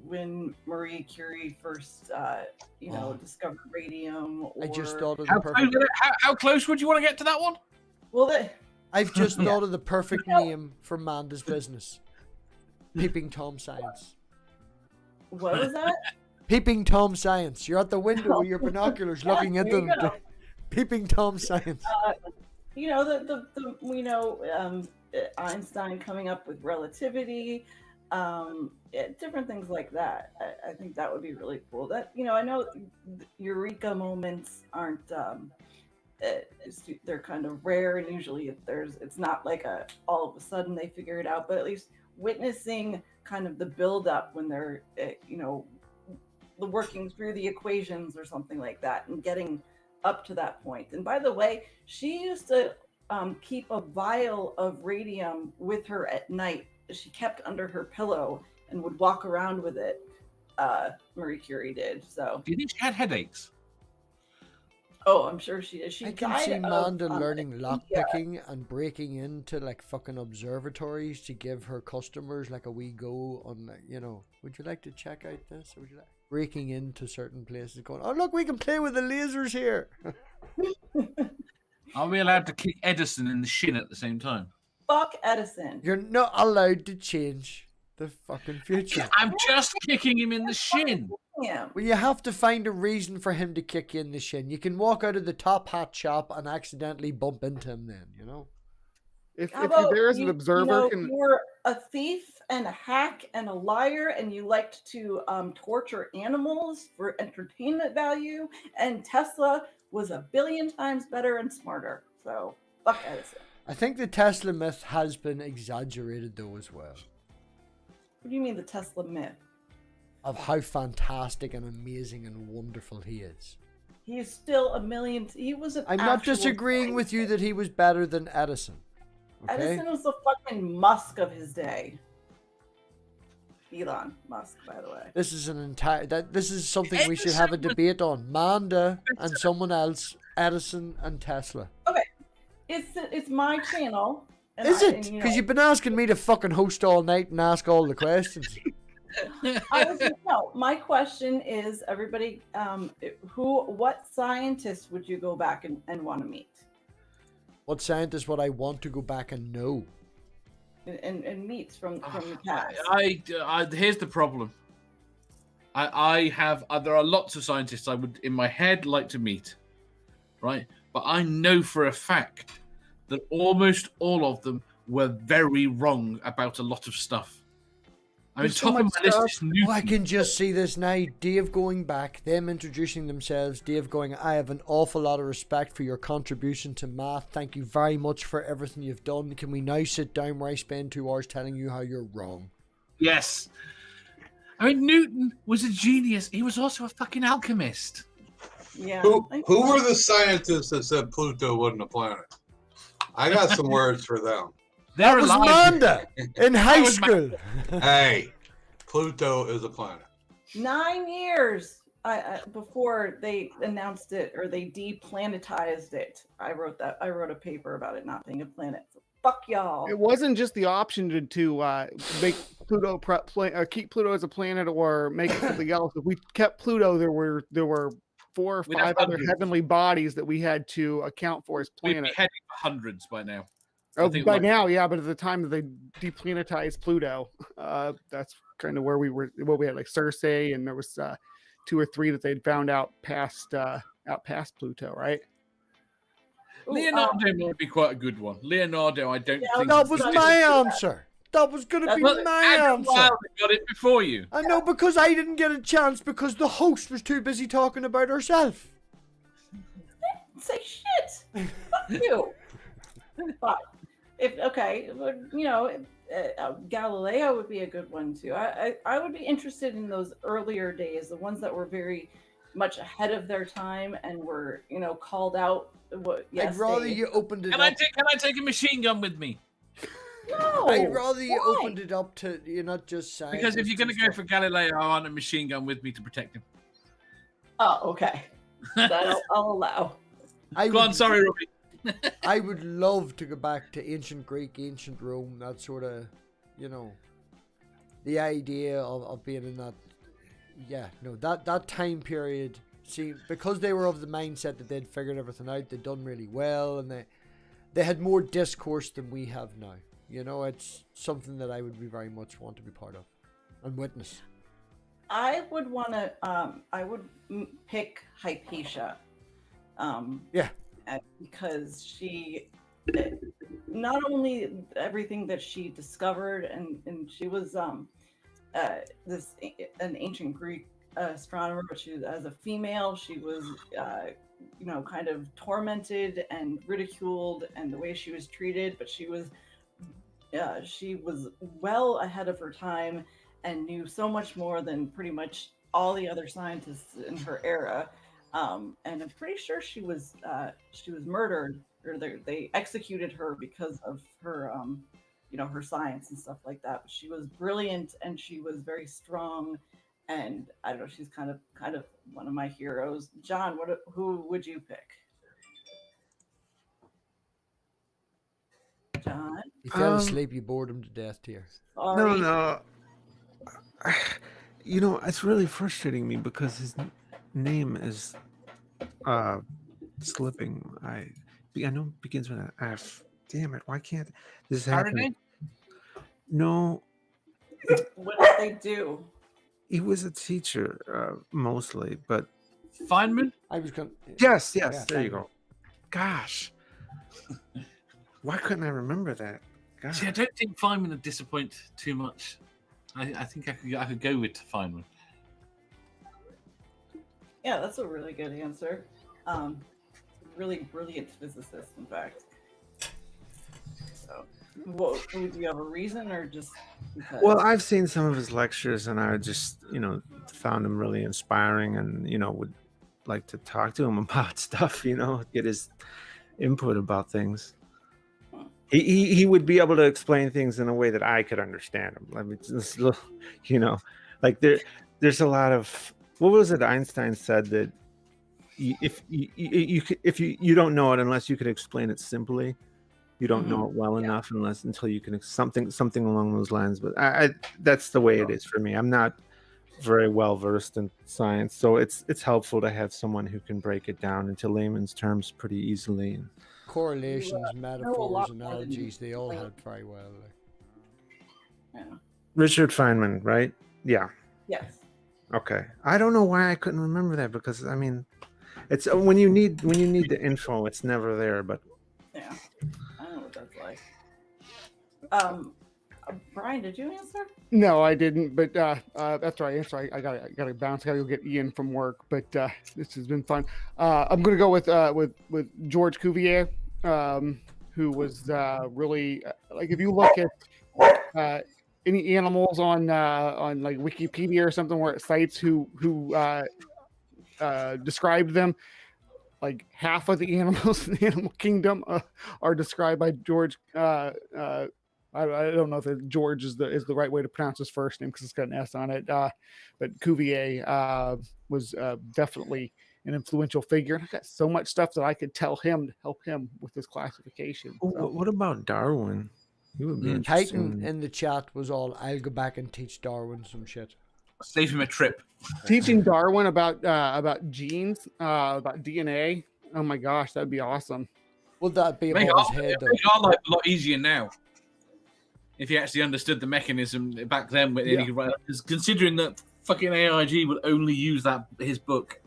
S1: when Marie Curie first discovered radium. Or...
S2: I just thought of the perfect.
S4: How close would you want to get to that one?
S1: Well,
S2: I've just thought of the perfect name for Manda's business. Peeping Tom Science.
S1: What was that?
S2: Peeping Tom Science. You're at the window with your binoculars looking into them. Peeping Tom Science. Einstein
S1: coming up with relativity, different things like that. I think that would be really cool. That I know eureka moments aren't. They're kind of rare, and usually it's not like all of a sudden they figure it out, but at least witnessing kind of the build up when they're working through the equations or something like that, and getting up to that point. And by the way, she used to keep a vial of radium with her at night. She kept under her pillow and would walk around with it. Marie Curie did. So,
S4: Do you think she had headaches?
S1: oh, I'm sure she did. She
S2: I can
S1: died
S2: see
S1: of,
S2: Manda learning
S1: anemia.
S2: lockpicking and breaking into like fucking observatories to give her customers like a wee go on, like, you know, would you like to check out this? Or would you like breaking into certain places, going, oh look, we can play with the lasers here.
S4: Are we allowed to kick Edison in the shin at the same time?
S1: Fuck Edison.
S2: You're not allowed to change the fucking future.
S4: I'm just kicking him in the shin.
S1: Yeah.
S2: Well, you have to find a reason for him to kick you in the shin. You can walk out of the top hat shop and accidentally bump into him then, you know?
S3: If
S1: How
S3: you're
S1: about
S3: there as an observer,
S1: you were a thief and a hack and a liar, and you liked to torture animals for entertainment value, and Tesla was a billion times better and smarter. So, fuck Edison.
S2: I think the Tesla myth has been exaggerated though as well.
S1: What do you mean the Tesla myth?
S2: Of how fantastic and amazing and wonderful he is.
S1: He is still a million. He was an
S2: I'm not
S1: actual
S2: disagreeing with you that he was better than Edison. Okay?
S1: Edison was the fucking Musk of his day. Elon Musk, by the way.
S2: This is this is something we should have a debate on. Manda and someone else, Edison and Tesla.
S1: Okay, it's my channel. And
S2: Is it?
S1: and,
S2: Because you've been asking me to fucking host all night and ask all the questions.
S1: no, my question is, everybody, what scientist would you go back and want to meet?
S2: What scientist would I want to go back and know?
S1: And meet from the past.
S4: Here's the problem. I have there are lots of scientists I would in my head like to meet, right? But I know for a fact that almost all of them were very wrong about a lot of stuff. I mean,
S3: There's so
S4: top of
S3: much
S4: my list
S3: stuff.
S4: is Newton.
S2: Oh, I can just see this now. Dave going back, them introducing themselves. Dave going, I have an awful lot of respect for your contribution to math. Thank you very much for everything you've done. Can we now sit down where I spend 2 hours telling you how you're wrong?
S4: Yes. I mean, Newton was a genius. He was also a fucking alchemist.
S1: Yeah.
S8: Who were the scientists that said Pluto wasn't a planet? I got some words for them.
S2: That was Manda in high school.
S8: Hey, Pluto is a planet.
S1: 9 years before they announced it, or they deplanetized it. I wrote a paper about it not being a planet. So fuck y'all.
S3: it wasn't just the option to make Pluto keep Pluto as a planet or make it something else. If we kept Pluto, there were 4 or 5 other heavenly bodies that we had to account for as
S4: We'd be
S3: planets.
S4: heading for hundreds by now.
S3: Oh, by now, yeah, but at the time that they deplanetized Pluto, that's kind of where we were. Well, we had like Circe, and there was 2 or 3 that they'd found out past Pluto, right?
S4: Leonardo might be quite a good one. Leonardo, I don't think
S2: That was my answer. That was going to be my answer.
S4: Got it before you.
S2: I know, because I didn't get a chance because the host was too busy talking about herself.
S1: Say shit. Fuck you. But Galileo would be a good one too. I would be interested in those earlier days, the ones that were very much ahead of their time and were, called out.
S2: I'd rather you opened it
S4: Can
S2: up.
S4: I take a machine gun with me?
S1: No.
S2: I'd rather you opened it up to not just science.
S4: Because if you're going to go for Galileo, I want a machine gun with me to protect him.
S1: Oh, okay. That I'll allow.
S4: Go on, sorry, Robbie.
S2: I would love to go back to ancient Greek, ancient Rome, that sort of, the idea of being in that, that time period. See, because they were of the mindset that they'd figured everything out, they'd done really well, and they had more discourse than we have now. It's something that I would be very much want to be part of and witness.
S1: I would want to. I would pick Hypatia. Because she, not only everything that she discovered, and she was an ancient Greek astronomer, but she, as a female, she was kind of tormented and ridiculed, and the way she was treated. But she was well ahead of her time and knew so much more than pretty much all the other scientists in her era. And I'm pretty sure she was murdered or they executed her because of her, her science and stuff like that. But she was brilliant and she was very strong, and I don't know, she's kind of one of my heroes. John, who would you pick? John,
S2: He fell asleep. You bored him to death here.
S1: sorry.
S6: No. It's really frustrating me because his name is slipping. I know it begins with an F. Damn it! Why can't this happen?
S4: Faraday?
S6: No,
S1: What did they do?
S6: he was a teacher mostly, but
S4: Feynman?
S2: I was going.
S6: yes,
S2: Yeah,
S6: there you
S2: Feynman.
S6: go. Gosh, why couldn't I remember that? God.
S4: See, I don't think Feynman would disappoint too much. I think I could go with Feynman.
S1: Yeah, that's a really good answer. Really brilliant physicist, in fact. So, do you have a reason, or just because?
S6: Well, I've seen some of his lectures, and I just, found him really inspiring, and would like to talk to him about stuff. Get his input about things. He would be able to explain things in a way that I could understand them. I mean, like there's a lot of, what was it Einstein said, that if you don't know it unless you could explain it simply, you don't know it well enough until you can something along those lines. But I that's the way it is for me. I'm not very well versed in science, so it's helpful to have someone who can break it down into layman's terms pretty easily. And
S2: Correlations, metaphors,
S1: lot more than
S2: analogies, they all
S1: like-
S2: help very well.
S1: Yeah.
S6: Richard Feynman, right? Yeah.
S1: Yes.
S6: Okay. I don't know why I couldn't remember that, because I mean, it's when you need the info, it's never there. But
S1: Yeah. I don't know what that's like. Brian, did you answer?
S3: No, I didn't. But that's right. Answer. I gotta bounce. I gotta go get Ian from work. But this has been fun. I'm gonna go with George Cuvier, who was really like, if you look at any animals on like Wikipedia or something where it cites who described them, like half of the animals in the animal kingdom are described by George. I don't know if George is the right way to pronounce his first name because it's got an S on it. But Cuvier was definitely an influential figure. And I got so much stuff that I could tell him to help him with his classification. So.
S6: What about Darwin? He would be
S2: Titan
S6: interesting.
S2: in the chat was all, I'll go back and teach Darwin some shit.
S4: Save him a trip.
S3: Teaching Darwin about genes, about DNA. Oh my gosh, that'd be awesome.
S2: Would that be
S4: Make
S2: above his head, though?
S4: our life a lot easier now. If he actually understood the mechanism back then,
S3: Yeah.
S4: he could write, considering that fucking AIG would only use his book.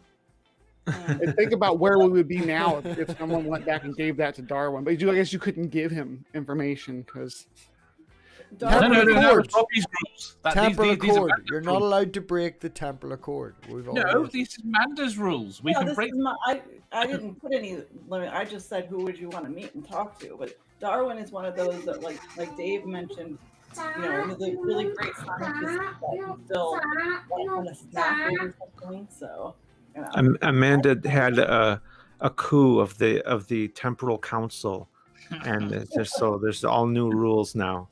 S3: And think about where we would be now if someone went back and gave that to Darwin. But I guess you couldn't give him information because.
S4: No, that was Robbie's rules.
S2: Temporal
S4: these are
S2: accord.
S4: Manda's
S2: You're not
S4: rules.
S2: allowed to break the temporal accord.
S4: No, these are Manda's rules. We
S1: Yeah,
S4: can
S1: this
S4: break.
S1: is I didn't put any limit. I just said, who would you want to meet and talk to? But Darwin is one of those that, like Dave mentioned, one of the really great scientists that you still want to snap or something. So,
S6: Amanda had a coup of the temporal council, and there's all new rules now.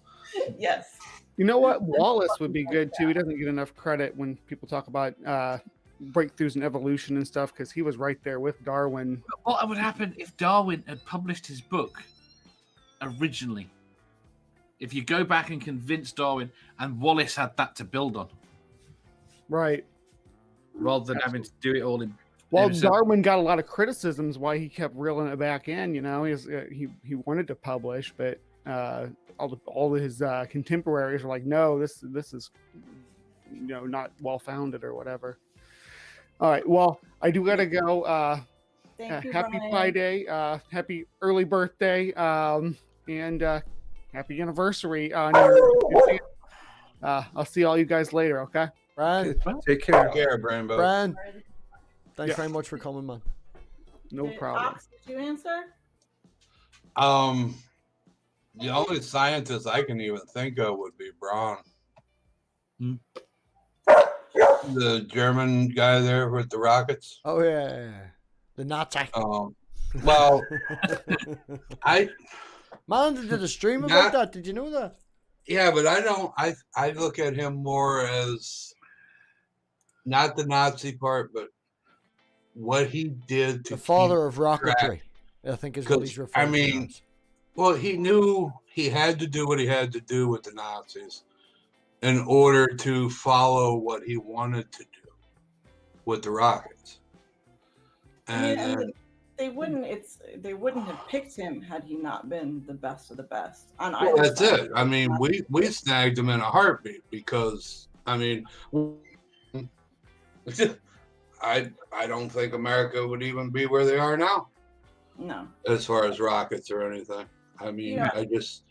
S1: Yes.
S3: You know what? Wallace would be good too. He doesn't get enough credit when people talk about breakthroughs in evolution and stuff because he was right there with Darwin.
S4: What would happen if Darwin had published his book originally? If you go back and convince Darwin, and Wallace had that to build on,
S3: Right.
S4: rather than having to do it all in.
S3: Well,
S4: himself.
S3: Darwin got a lot of criticisms why he kept reeling it back in. He wanted to publish, but all of his contemporaries were like, no, this is not well founded or whatever. All right, well, I do gotta go.
S1: Thank you,
S3: Happy
S1: Brian.
S3: Pi Day, happy early birthday, and happy anniversary. I'll see all you guys later. Okay.
S2: Brian,
S6: Take care.
S8: Take care, Brainbow.
S2: Brian, thanks
S3: Yeah.
S2: very much for coming, man.
S3: No problem.
S1: Ox, did you answer?
S8: The only scientist I can even think of would be Braun.
S4: Hmm.
S8: The German guy there with the rockets.
S2: Oh yeah. The Nazi.
S8: Well, I
S2: Man, they did a stream about that. Did you know that?
S8: yeah, but I don't. I look at him more as not the Nazi part, but what he did to
S2: The father of
S8: keep track.
S2: rocketry, I think, is what he's referring to as.
S8: Well, he knew he had to do what he had to do with the Nazis in order to follow what he wanted to do with the rockets. And
S1: they wouldn't have picked him had he not been the best of the best.
S8: Well, that's it. I mean, we snagged him in a heartbeat because I don't think America would even be where they are now.
S1: No.
S8: As far as rockets or anything. I mean,
S1: Yeah.
S8: I just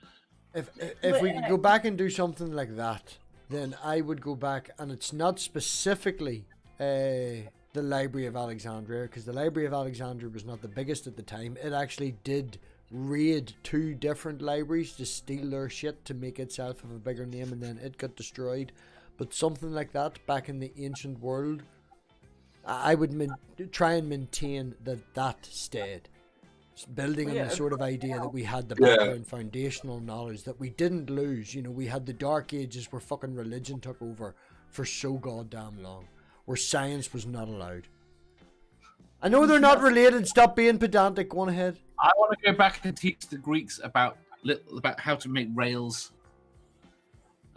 S2: if we could go back and do something like that, then I would go back, and it's not specifically the Library of Alexandria, because the Library of Alexandria was not the biggest at the time. It actually did raid 2 different libraries to steal their shit to make itself have a bigger name, and then it got destroyed. But something like that back in the ancient world, I would try and maintain that stayed. Building on the sort of idea that we had the background foundational knowledge that we didn't lose. You know, we had the Dark Ages where fucking religion took over for so goddamn long, where science was not allowed. I know they're not related. Stop being pedantic. Go on ahead.
S4: I want to go back and teach the Greeks about how to make rails.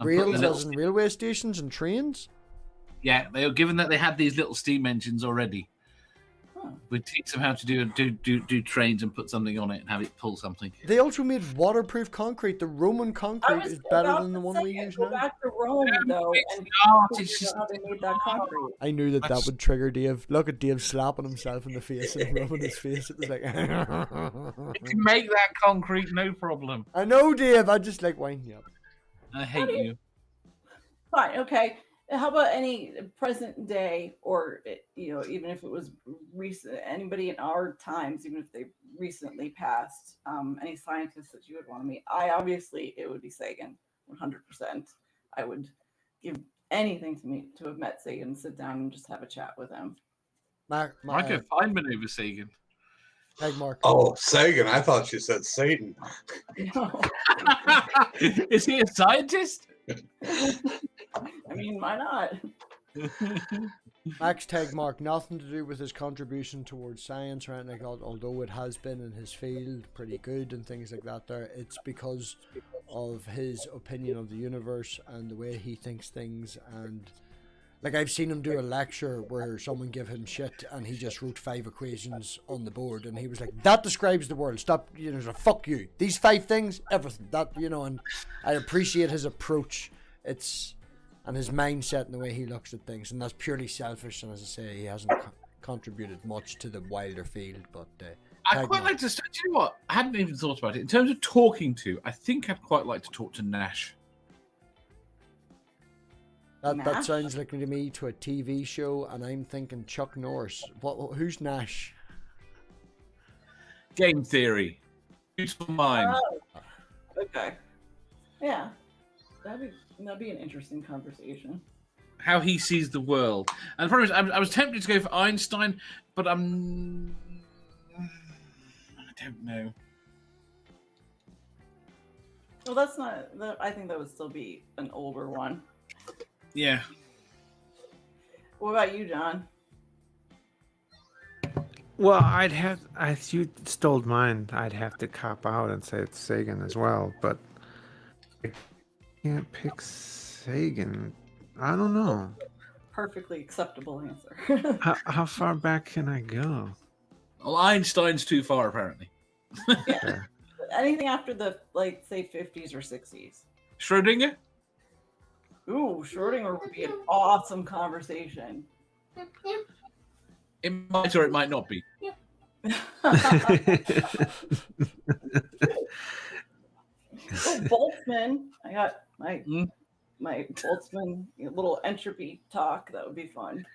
S2: Rails as in railway stations and trains?
S4: Yeah, they were given that they had these little steam engines already. We'd teach them how to do trains and put something on it and have it pull something.
S2: They also made waterproof concrete. The Roman concrete is better than the one we use now.
S1: Go back to Rome, though, and
S4: it's just
S1: how they made that concrete.
S2: I knew that would trigger Dave. Look at Dave slapping himself in the face and rubbing his face. It was like...
S4: You can make that concrete, no problem.
S2: I know, Dave. I just like winding you up.
S4: I hate you.
S1: Fine, okay. How about any present day, or even if it was recent, anybody in our times, even if they recently passed, any scientists that you would want to meet? It would be Sagan, 100%. I would give anything to have met Sagan and sit down and just have a chat with him.
S4: I could find Maneuver Sagan.
S2: Hey, Mark.
S8: Oh, Sagan! I thought you said Satan.
S4: Is he a scientist?
S1: I mean, why not?
S2: Max Tag Mark, nothing to do with his contribution towards science or anything like that, although it has been in his field pretty good and things like that there. It's because of his opinion of the universe and the way he thinks things. And like, I've seen him do a lecture where someone gave him shit and he just wrote 5 equations on the board and he was like, that describes the world. Stop, fuck you. These 5 things, everything. That, and I appreciate his approach. And his mindset and the way he looks at things, and that's purely selfish. And as I say, he hasn't contributed much to the wider field. But
S4: I'd quite like to. Do you know what? I hadn't even thought about it. In terms of talking to, I think I'd quite like to talk to Nash.
S2: That sounds like to me to a TV show, and I'm thinking Chuck Norris. Who's Nash?
S4: Game theory. Beautiful mind.
S1: Okay. Yeah. That'd be an interesting conversation.
S4: How he sees the world. And the problem is, I was tempted to go for Einstein, but I don't know.
S1: Well, that's not. I think that would still be an older one.
S4: Yeah.
S1: What about you, John?
S6: Well, you stole mine. I'd have to cop out and say it's Sagan as well, but I can't pick Sagan. I don't know.
S1: Perfectly acceptable answer.
S6: How far back can I go?
S4: Well, Einstein's too far, apparently.
S1: Yeah. Anything after the, say, 50s or 60s.
S4: Schrodinger?
S1: Ooh, Schrodinger would be an awesome conversation.
S4: It might or it might not be.
S1: Boltzmann. I got my Boltzmann little entropy talk. That would be fun.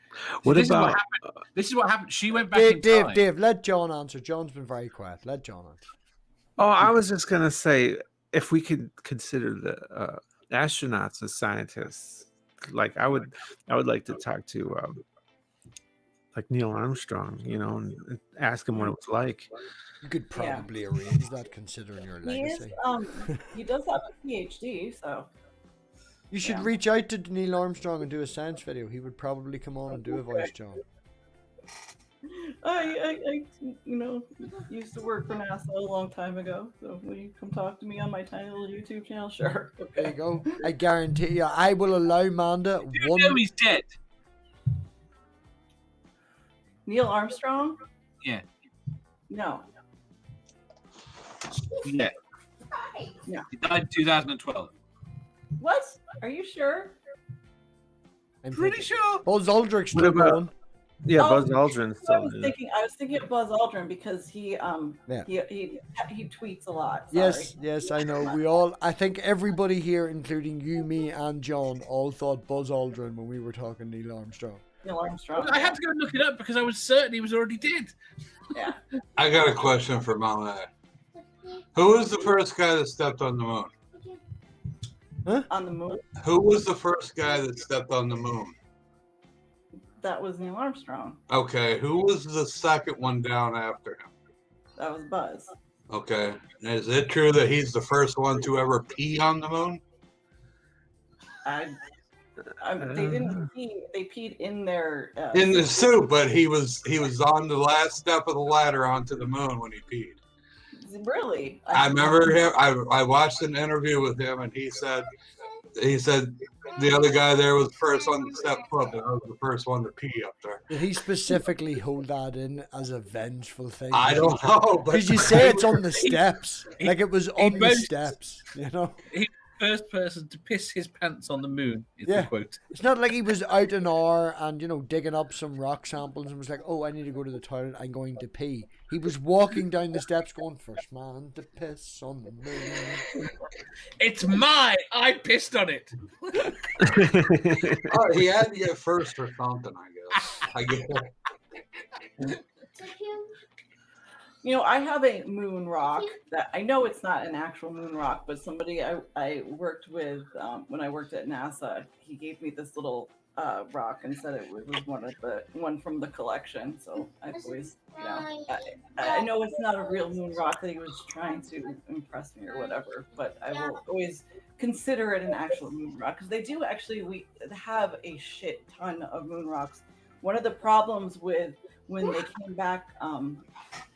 S4: This is what happened. She went back in time.
S2: Dave, let John answer. John's been very quiet. Let John answer.
S6: Oh, I was just gonna say, if we could consider the astronauts as scientists, like I would like to talk to like Neil Armstrong, and ask him what it was like.
S2: You could probably arrange that considering your legacy.
S1: He does have a PhD, so.
S2: You should reach out to Neil Armstrong and do a science video. He would probably come on and do a voice, John.
S1: I used to work for NASA a long time ago. So will you come talk to me on my tiny little YouTube channel? Sure. Okay.
S2: There you go. I guarantee you, I will allow Manda
S4: You know he's dead.
S1: Neil Armstrong?
S4: Yeah.
S1: No.
S4: Yeah.
S1: No.
S4: He died in 2012.
S1: What? Are you sure?
S2: I'm
S4: Pretty sure.
S2: Buzz Aldrin's
S6: What
S2: still
S6: about-
S2: going.
S6: Yeah,
S1: Oh,
S6: Buzz Aldrin's
S1: I
S6: still
S1: was thinking of Buzz Aldrin because he tweets a lot. Sorry.
S2: Yes, I know. I think everybody here, including you, me, and John, all thought Buzz Aldrin when we were talking Neil Armstrong.
S1: Neil Armstrong.
S4: I had to go and look it up because I was certain he was already dead.
S1: Yeah.
S8: I got a question for Momma. Who was the first guy that stepped on the moon?
S1: On the moon.
S8: Who was the first guy that stepped on the moon?
S1: That was Neil Armstrong.
S8: Okay, who was the second one down after him?
S1: That was Buzz.
S8: Okay, is it true that he's the first one to ever pee on the moon?
S1: They didn't pee. They peed in their
S8: In the suit, but he was on the last step of the ladder onto the moon when he peed.
S1: Really?
S8: I remember him. I watched an interview with him, and he said the other guy there was the first one to step foot, but I was the first one to pee up there.
S2: Did he specifically hold that in as a vengeful thing?
S8: I don't know,
S2: Because you say it's on the steps, like it was on the steps,
S4: He's the first person to piss his pants on the moon, is
S2: Yeah.
S4: the quote.
S2: It's not like he was out an hour and, digging up some rock samples and was like, oh, I need to go to the toilet, I'm going to pee. He was walking down the steps going, first man to piss on the moon.
S4: It's mine! I pissed on it!
S8: Oh, he had to get first or something, I guess.
S1: I have a moon rock that I know it's not an actual moon rock, but somebody I worked with when I worked at NASA, he gave me this little rock and said it was one from the collection. So I've always, I know it's not a real moon rock that he was trying to impress me or whatever, but I will always consider it an actual moon rock because they do actually we have a shit ton of moon rocks. One of the problems with when they came back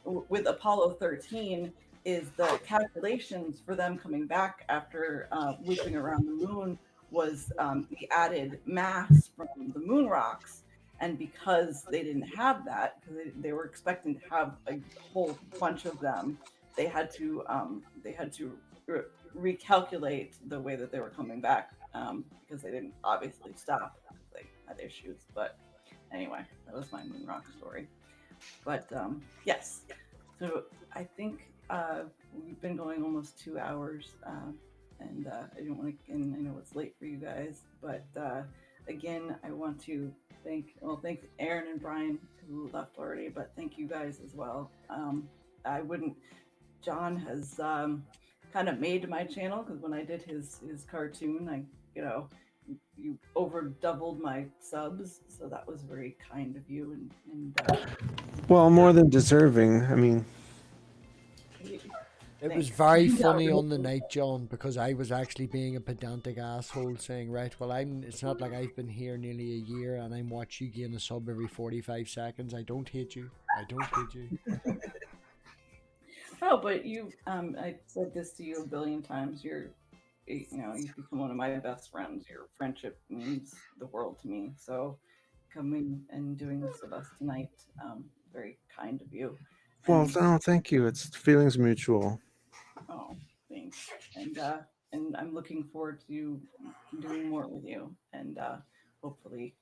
S1: with Apollo 13 is the calculations for them coming back after looping around the moon was the added mass from the moon rocks. And because they didn't have that, because they were expecting to have a whole bunch of them, they had to recalculate the way that they were coming back because they didn't obviously stop because they had issues. But anyway, that was my moon rock story. But yes, so I think we've been going almost 2 hours, and I don't want to. And I know it's late for you guys, but again, I want to thank Aaron and Brian who left already, but thank you guys as well. John has kind of made my channel because when I did his cartoon, you over doubled my subs, so that was very kind of you. And
S6: Well, more than deserving. I mean,
S2: it was very funny on the night, John, because I was actually being a pedantic asshole saying, right, well, it's not like I've been here nearly a year and I'm watching you gain a sub every 45 seconds. I don't hate you.
S1: Oh, but I said this to you a billion times. You've become one of my best friends. Your friendship means the world to me. So coming and doing this with us tonight, very kind of you.
S6: well, no, thank you. It's feelings mutual.
S1: Oh, thanks. And I'm looking forward to doing more with you. And hopefully,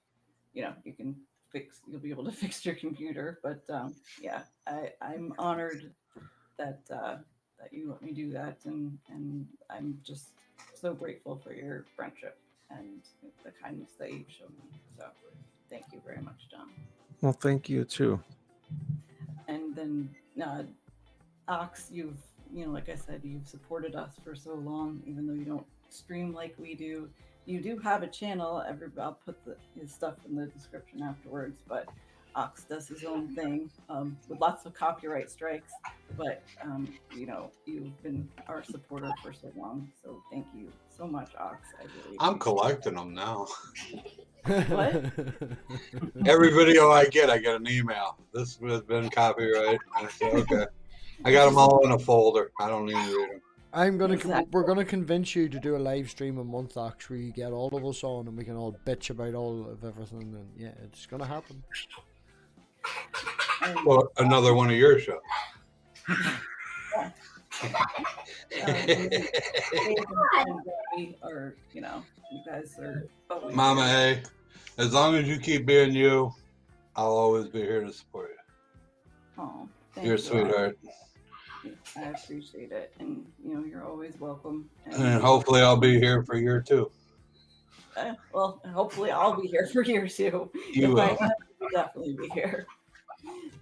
S1: you'll be able to fix your computer. But yeah, I'm honored that you let me do that, and I'm just so grateful for your friendship and the kindness that you've shown me. So thank you very much, John.
S6: Well, thank you too.
S1: And then Ox, like I said, you've supported us for so long, even though you don't stream like we do. You do have a channel. I'll put his stuff in the description afterwards, but Ox does his own thing with lots of copyright strikes, but you know, you've been our supporter for so long, so thank you so much, Ox. I really
S8: I'm collecting them now.
S1: What?
S8: Every video I get an email. This has been copyright. I say, okay. I got them all in a folder. I don't even read them.
S2: We're gonna convince you to do a live stream a month, Ox, where you get all of us on and we can all bitch about all of everything, and yeah, it's gonna happen.
S8: Well, another one of your shows.
S1: Or you know, you guys are always
S8: Mama, hey, as long as you keep being you, I'll always be here to support you.
S1: Oh,
S8: you're a sweetheart.
S1: I appreciate it, and you know, you're always welcome.
S8: And hopefully, I'll be here for year 2.
S1: Well, hopefully, I'll be here for year 2.
S8: You will.
S1: I can, I'll definitely be here.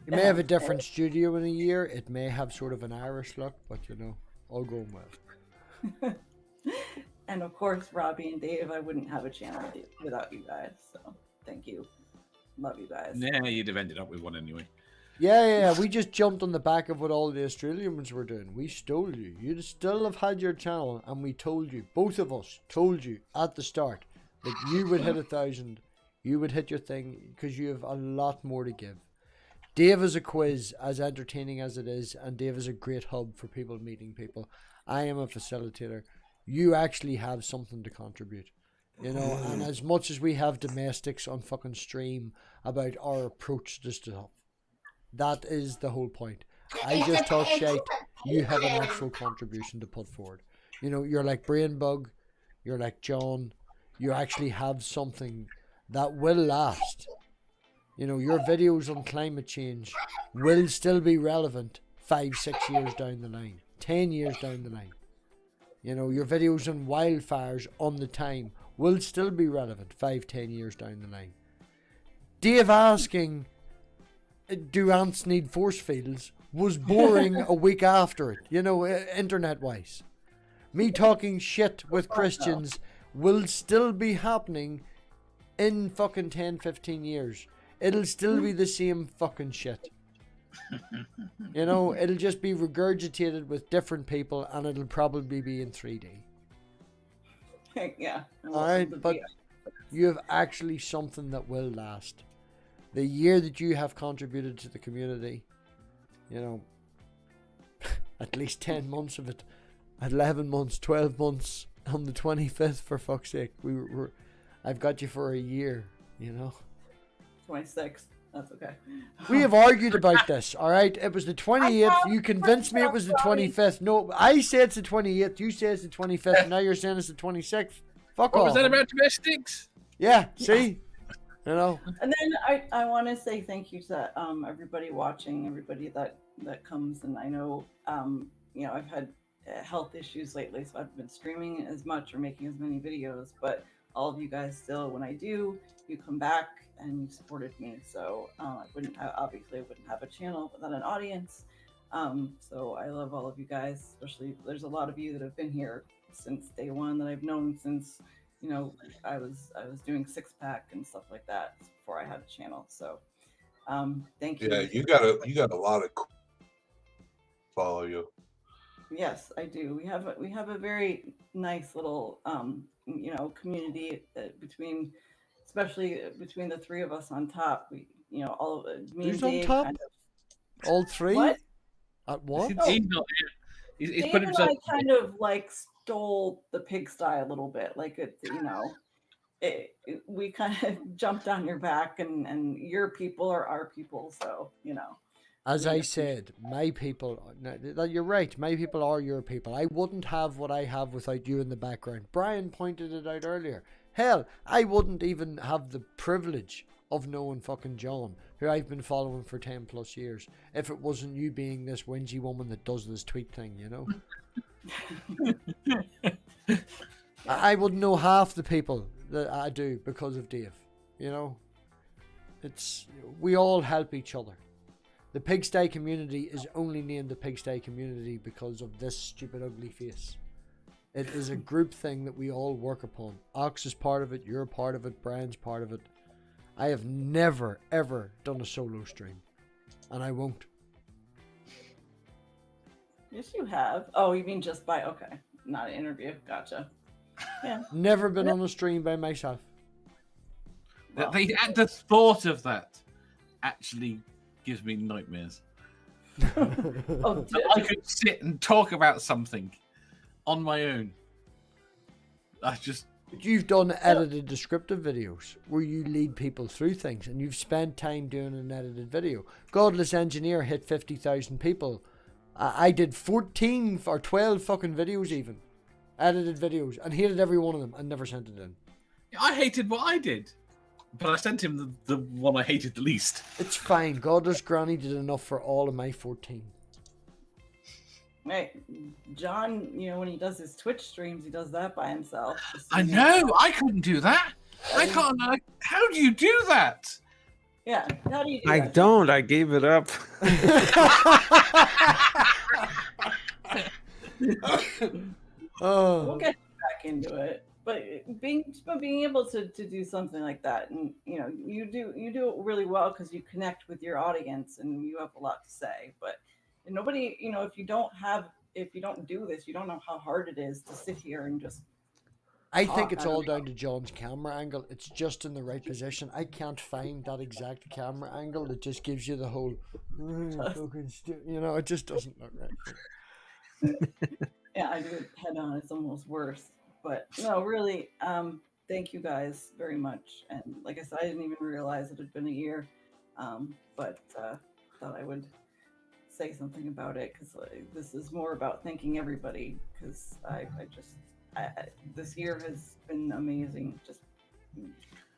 S2: It may have a different studio in a year. It may have sort of an Irish look, but you know, all going well.
S1: And of course, Robbie and Dave, I wouldn't have a channel without you guys. So thank you. Love you guys.
S4: Yeah, you'd have ended up with one anyway.
S2: Yeah, we just jumped on the back of what all the Australians were doing. We stole you. You'd still have had your channel, and we told you, both of us told you at the start that you would hit 1,000. You would hit your thing because you have a lot more to give. Dave is a quiz, as entertaining as it is, and Dave is a great hub for people meeting people. I am a facilitator. You actually have something to contribute, you know, and as much as we have domestics on fucking stream about our approach to stuff, that is the whole point. I just talk shite. You have an actual contribution to put forward. You know, you're like Brainbug, you're like John, you actually have something that will last. You know, your videos on climate change will still be relevant 5-6 years down the line, 10 years down the line. You know, your videos on wildfires on the time will still be relevant 5-10 years down the line. Dave asking, do ants need force fields, was boring a week after it, you know, internet-wise. Me talking shit with Christians will still be happening in fucking 10-15 years. It'll still be the same fucking shit. You know, it'll just be regurgitated with different people, and it'll probably be in 3D.
S1: Yeah.
S2: Alright, but you have actually something that will last. The year that you have contributed to the community, you know, at least 10 months of it, 11 months, 12 months, on the 25th, for fuck's sake. I've got you for a year, you know.
S1: 26. That's okay.
S2: We have argued about this, alright? It was the 28th. You convinced me it was the 25th. No, I said it's the 28th. You said it's the 25th. And now you're saying it's the 26th. Fuck off.
S4: What was that about domestics?
S2: Yeah, see? You know.
S1: And then I want to say thank you to everybody watching, everybody that comes. And I know, you know, I've had health issues lately, so I've been streaming as much or making as many videos. But all of you guys still, when I do, you come back and you supported me. So I wouldn't have a channel without an audience. So I love all of you guys, especially there's a lot of you that have been here since day one that I've known since, you know, I was doing 6-pack and stuff like that before I had a channel. So thank you.
S8: Yeah, you got a lot of follow you.
S1: Yes, I do. We have a very nice little you know, community especially between the three of us on top. We, you know, all of me and Dave
S2: on top?
S1: kind of,
S2: all three?
S1: What?
S2: At what?
S4: He's
S1: Dave
S4: put
S1: and
S4: himself.
S1: I kind of like stole the pigsty a little bit. Like it, you know, we kind of jumped on your back, and your people are our people. So you know.
S2: As I said, my people, you're right, my people are your people. I wouldn't have what I have without you in the background. Brian pointed it out earlier. Hell, I wouldn't even have the privilege of knowing fucking John, who I've been following for 10 plus years, if it wasn't you being this whingy woman that does this tweet thing, you know? I wouldn't know half the people that I do because of Dave, you know? We all help each other. The pigsty community is only named the pigsty community because of this stupid ugly face. It is a group thing that we all work upon. Ox is part of it, you're part of it, Brian's part of it. I have never, ever done a solo stream. And I won't.
S1: Yes, you have. Oh, you mean just by, okay. Not an interview. Gotcha. Yeah.
S2: Never been on a stream by myself.
S1: Well,
S4: The thought of that actually gives me nightmares.
S1: oh,
S4: I could sit and talk about something on my own.
S2: But you've done edited descriptive videos where you lead people through things, and you've spent time doing an edited video. Godless Engineer hit 50,000 people. I did 14 or 12 fucking videos even. Edited videos, and hated every one of them and never sent it in.
S4: I hated what I did, but I sent him the one I hated the least.
S2: It's fine. Godless Granny did enough for all of my 14.
S1: Hey, John, when he does his Twitch streams, he does that by himself.
S4: I know. I couldn't do that. I can't. How do you do that?
S1: Yeah. How do you do
S6: I
S1: that?
S6: don't. I gave it up.
S1: We'll get back into it. But being able to do something like that, and you do it really well because you connect with your audience and you have a lot to say. But nobody, if you don't do this, you don't know how hard it is to sit here and just.
S2: I think it's all down to John's camera angle. It's just in the right position. I can't find that exact camera angle that just gives you the whole, it just doesn't look right.
S1: Yeah, I do it head on. It's almost worse. But no, really, thank you guys very much. And like I said, I didn't even realize it had been a year, but thought I would say something about it because this is more about thanking everybody because I this year has been amazing, just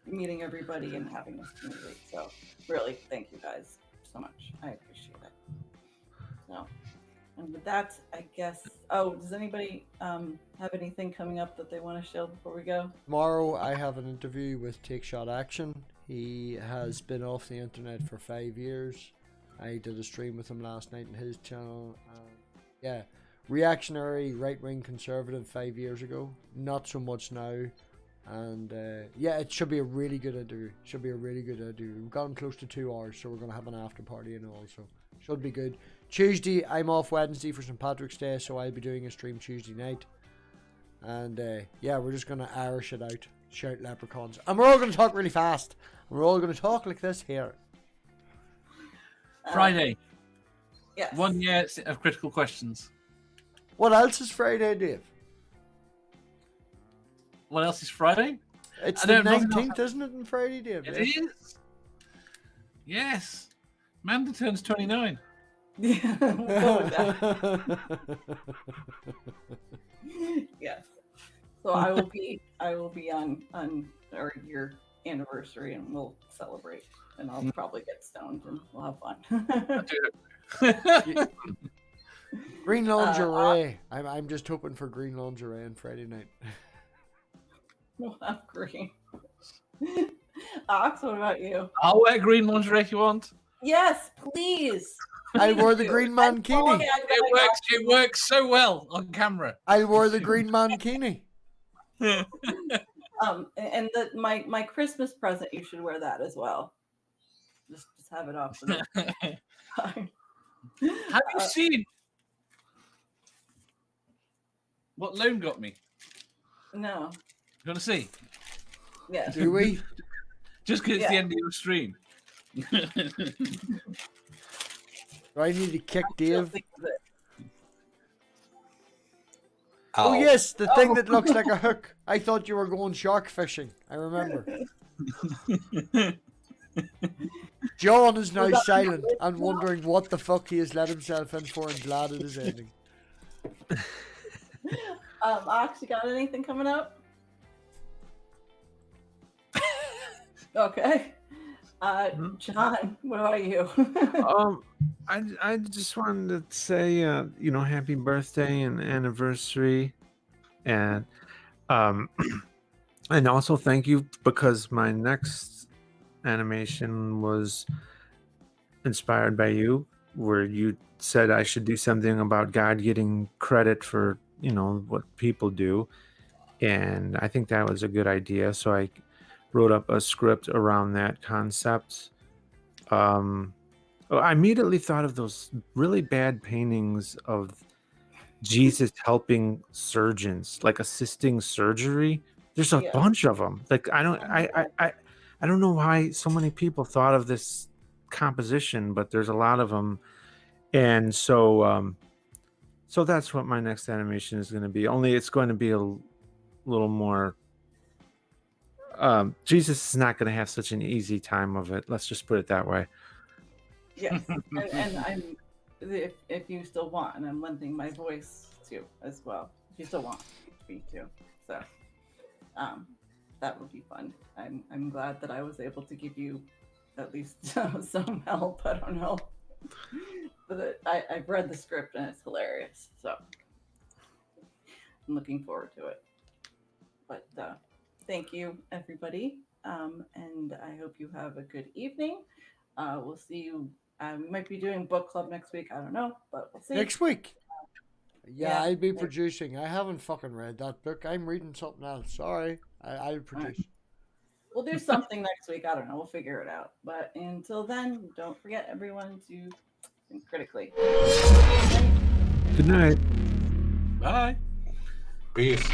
S1: meeting everybody and having this community. So really, thank you guys so much. I appreciate it. So, and with that, I guess. Oh, does anybody have anything coming up that they want to show before we go?
S2: Tomorrow, I have an interview with Take Shot Action. He has been off the internet for 5 years. I did a stream with him last night on his channel. Yeah. Reactionary, right-wing conservative 5 years ago. Not so much now. And yeah, it should be a really good interview. We've got him close to 2 hours, so we're going to have an after party and all, so should be good. Tuesday, I'm off Wednesday for St. Patrick's Day, so I'll be doing a stream Tuesday night. And yeah, we're just going to Irish it out. Shout leprechauns. And we're all going to talk really fast. We're all going to talk like this here.
S4: Friday.
S1: Yes.
S4: 1 year of critical questions.
S2: What else is Friday, Dave?
S4: What else is Friday?
S2: It's the 19th, isn't it, on Friday, Dave?
S4: It is. Yes. Manda turns 29.
S1: Yeah, we'll go with that. Yes. So I will be on your anniversary and we'll celebrate and I'll probably get stoned and we'll have fun.
S2: Green lingerie. I'm just hoping for green lingerie on Friday night.
S1: We'll have green. Ox, what about you?
S4: I'll wear green lingerie if you want.
S1: Yes, please.
S2: I wore the green mankini.
S4: It works so well on camera.
S2: I wore the green mankini.
S1: And my Christmas present, you should wear that as well. Just have it off.
S4: Have you seen what Lone got me?
S1: No.
S4: You want to see?
S1: Yeah.
S2: Do we?
S4: Just because it's the end of your stream.
S2: Do I need to kick Dave?
S8: Ow.
S2: Oh yes, the thing that looks like a hook. I thought you were going shark fishing. I remember. John is now silent and wondering what the fuck he has let himself in for and glad it is ending.
S1: Ox, you got anything coming up? Okay. John, what about you?
S6: I just wanted to say, happy birthday and anniversary, and also thank you because my next animation was inspired by you, where you said I should do something about God getting credit for what people do, and I think that was a good idea. So wrote up a script around that concept. I immediately thought of those really bad paintings of Jesus helping surgeons, like assisting surgery. There's a bunch of them. Like I don't know why so many people thought of this composition, but there's a lot of them, and so that's what my next animation is going to be. Only it's going to be a little more. Jesus is not going to have such an easy time of it. Let's just put it that way.
S1: Yes, and I'm if you still want, and I'm lending my voice too as well. If you still want me to, so that would be fun. I'm glad that I was able to give you at least some help. I don't know, but I've read the script and it's hilarious, so I'm looking forward to it. But thank you, everybody, and I hope you have a good evening. We'll see you. We might be doing book club next week. I don't know, but we'll see.
S2: Next week. Yeah, I'll be producing. I haven't fucking read that book. I'm reading something else. Sorry. I'll produce.
S1: Right. We'll do something next week. I don't know. We'll figure it out. But until then, don't forget, everyone, to think critically.
S6: Good night.
S4: Bye.
S8: Peace.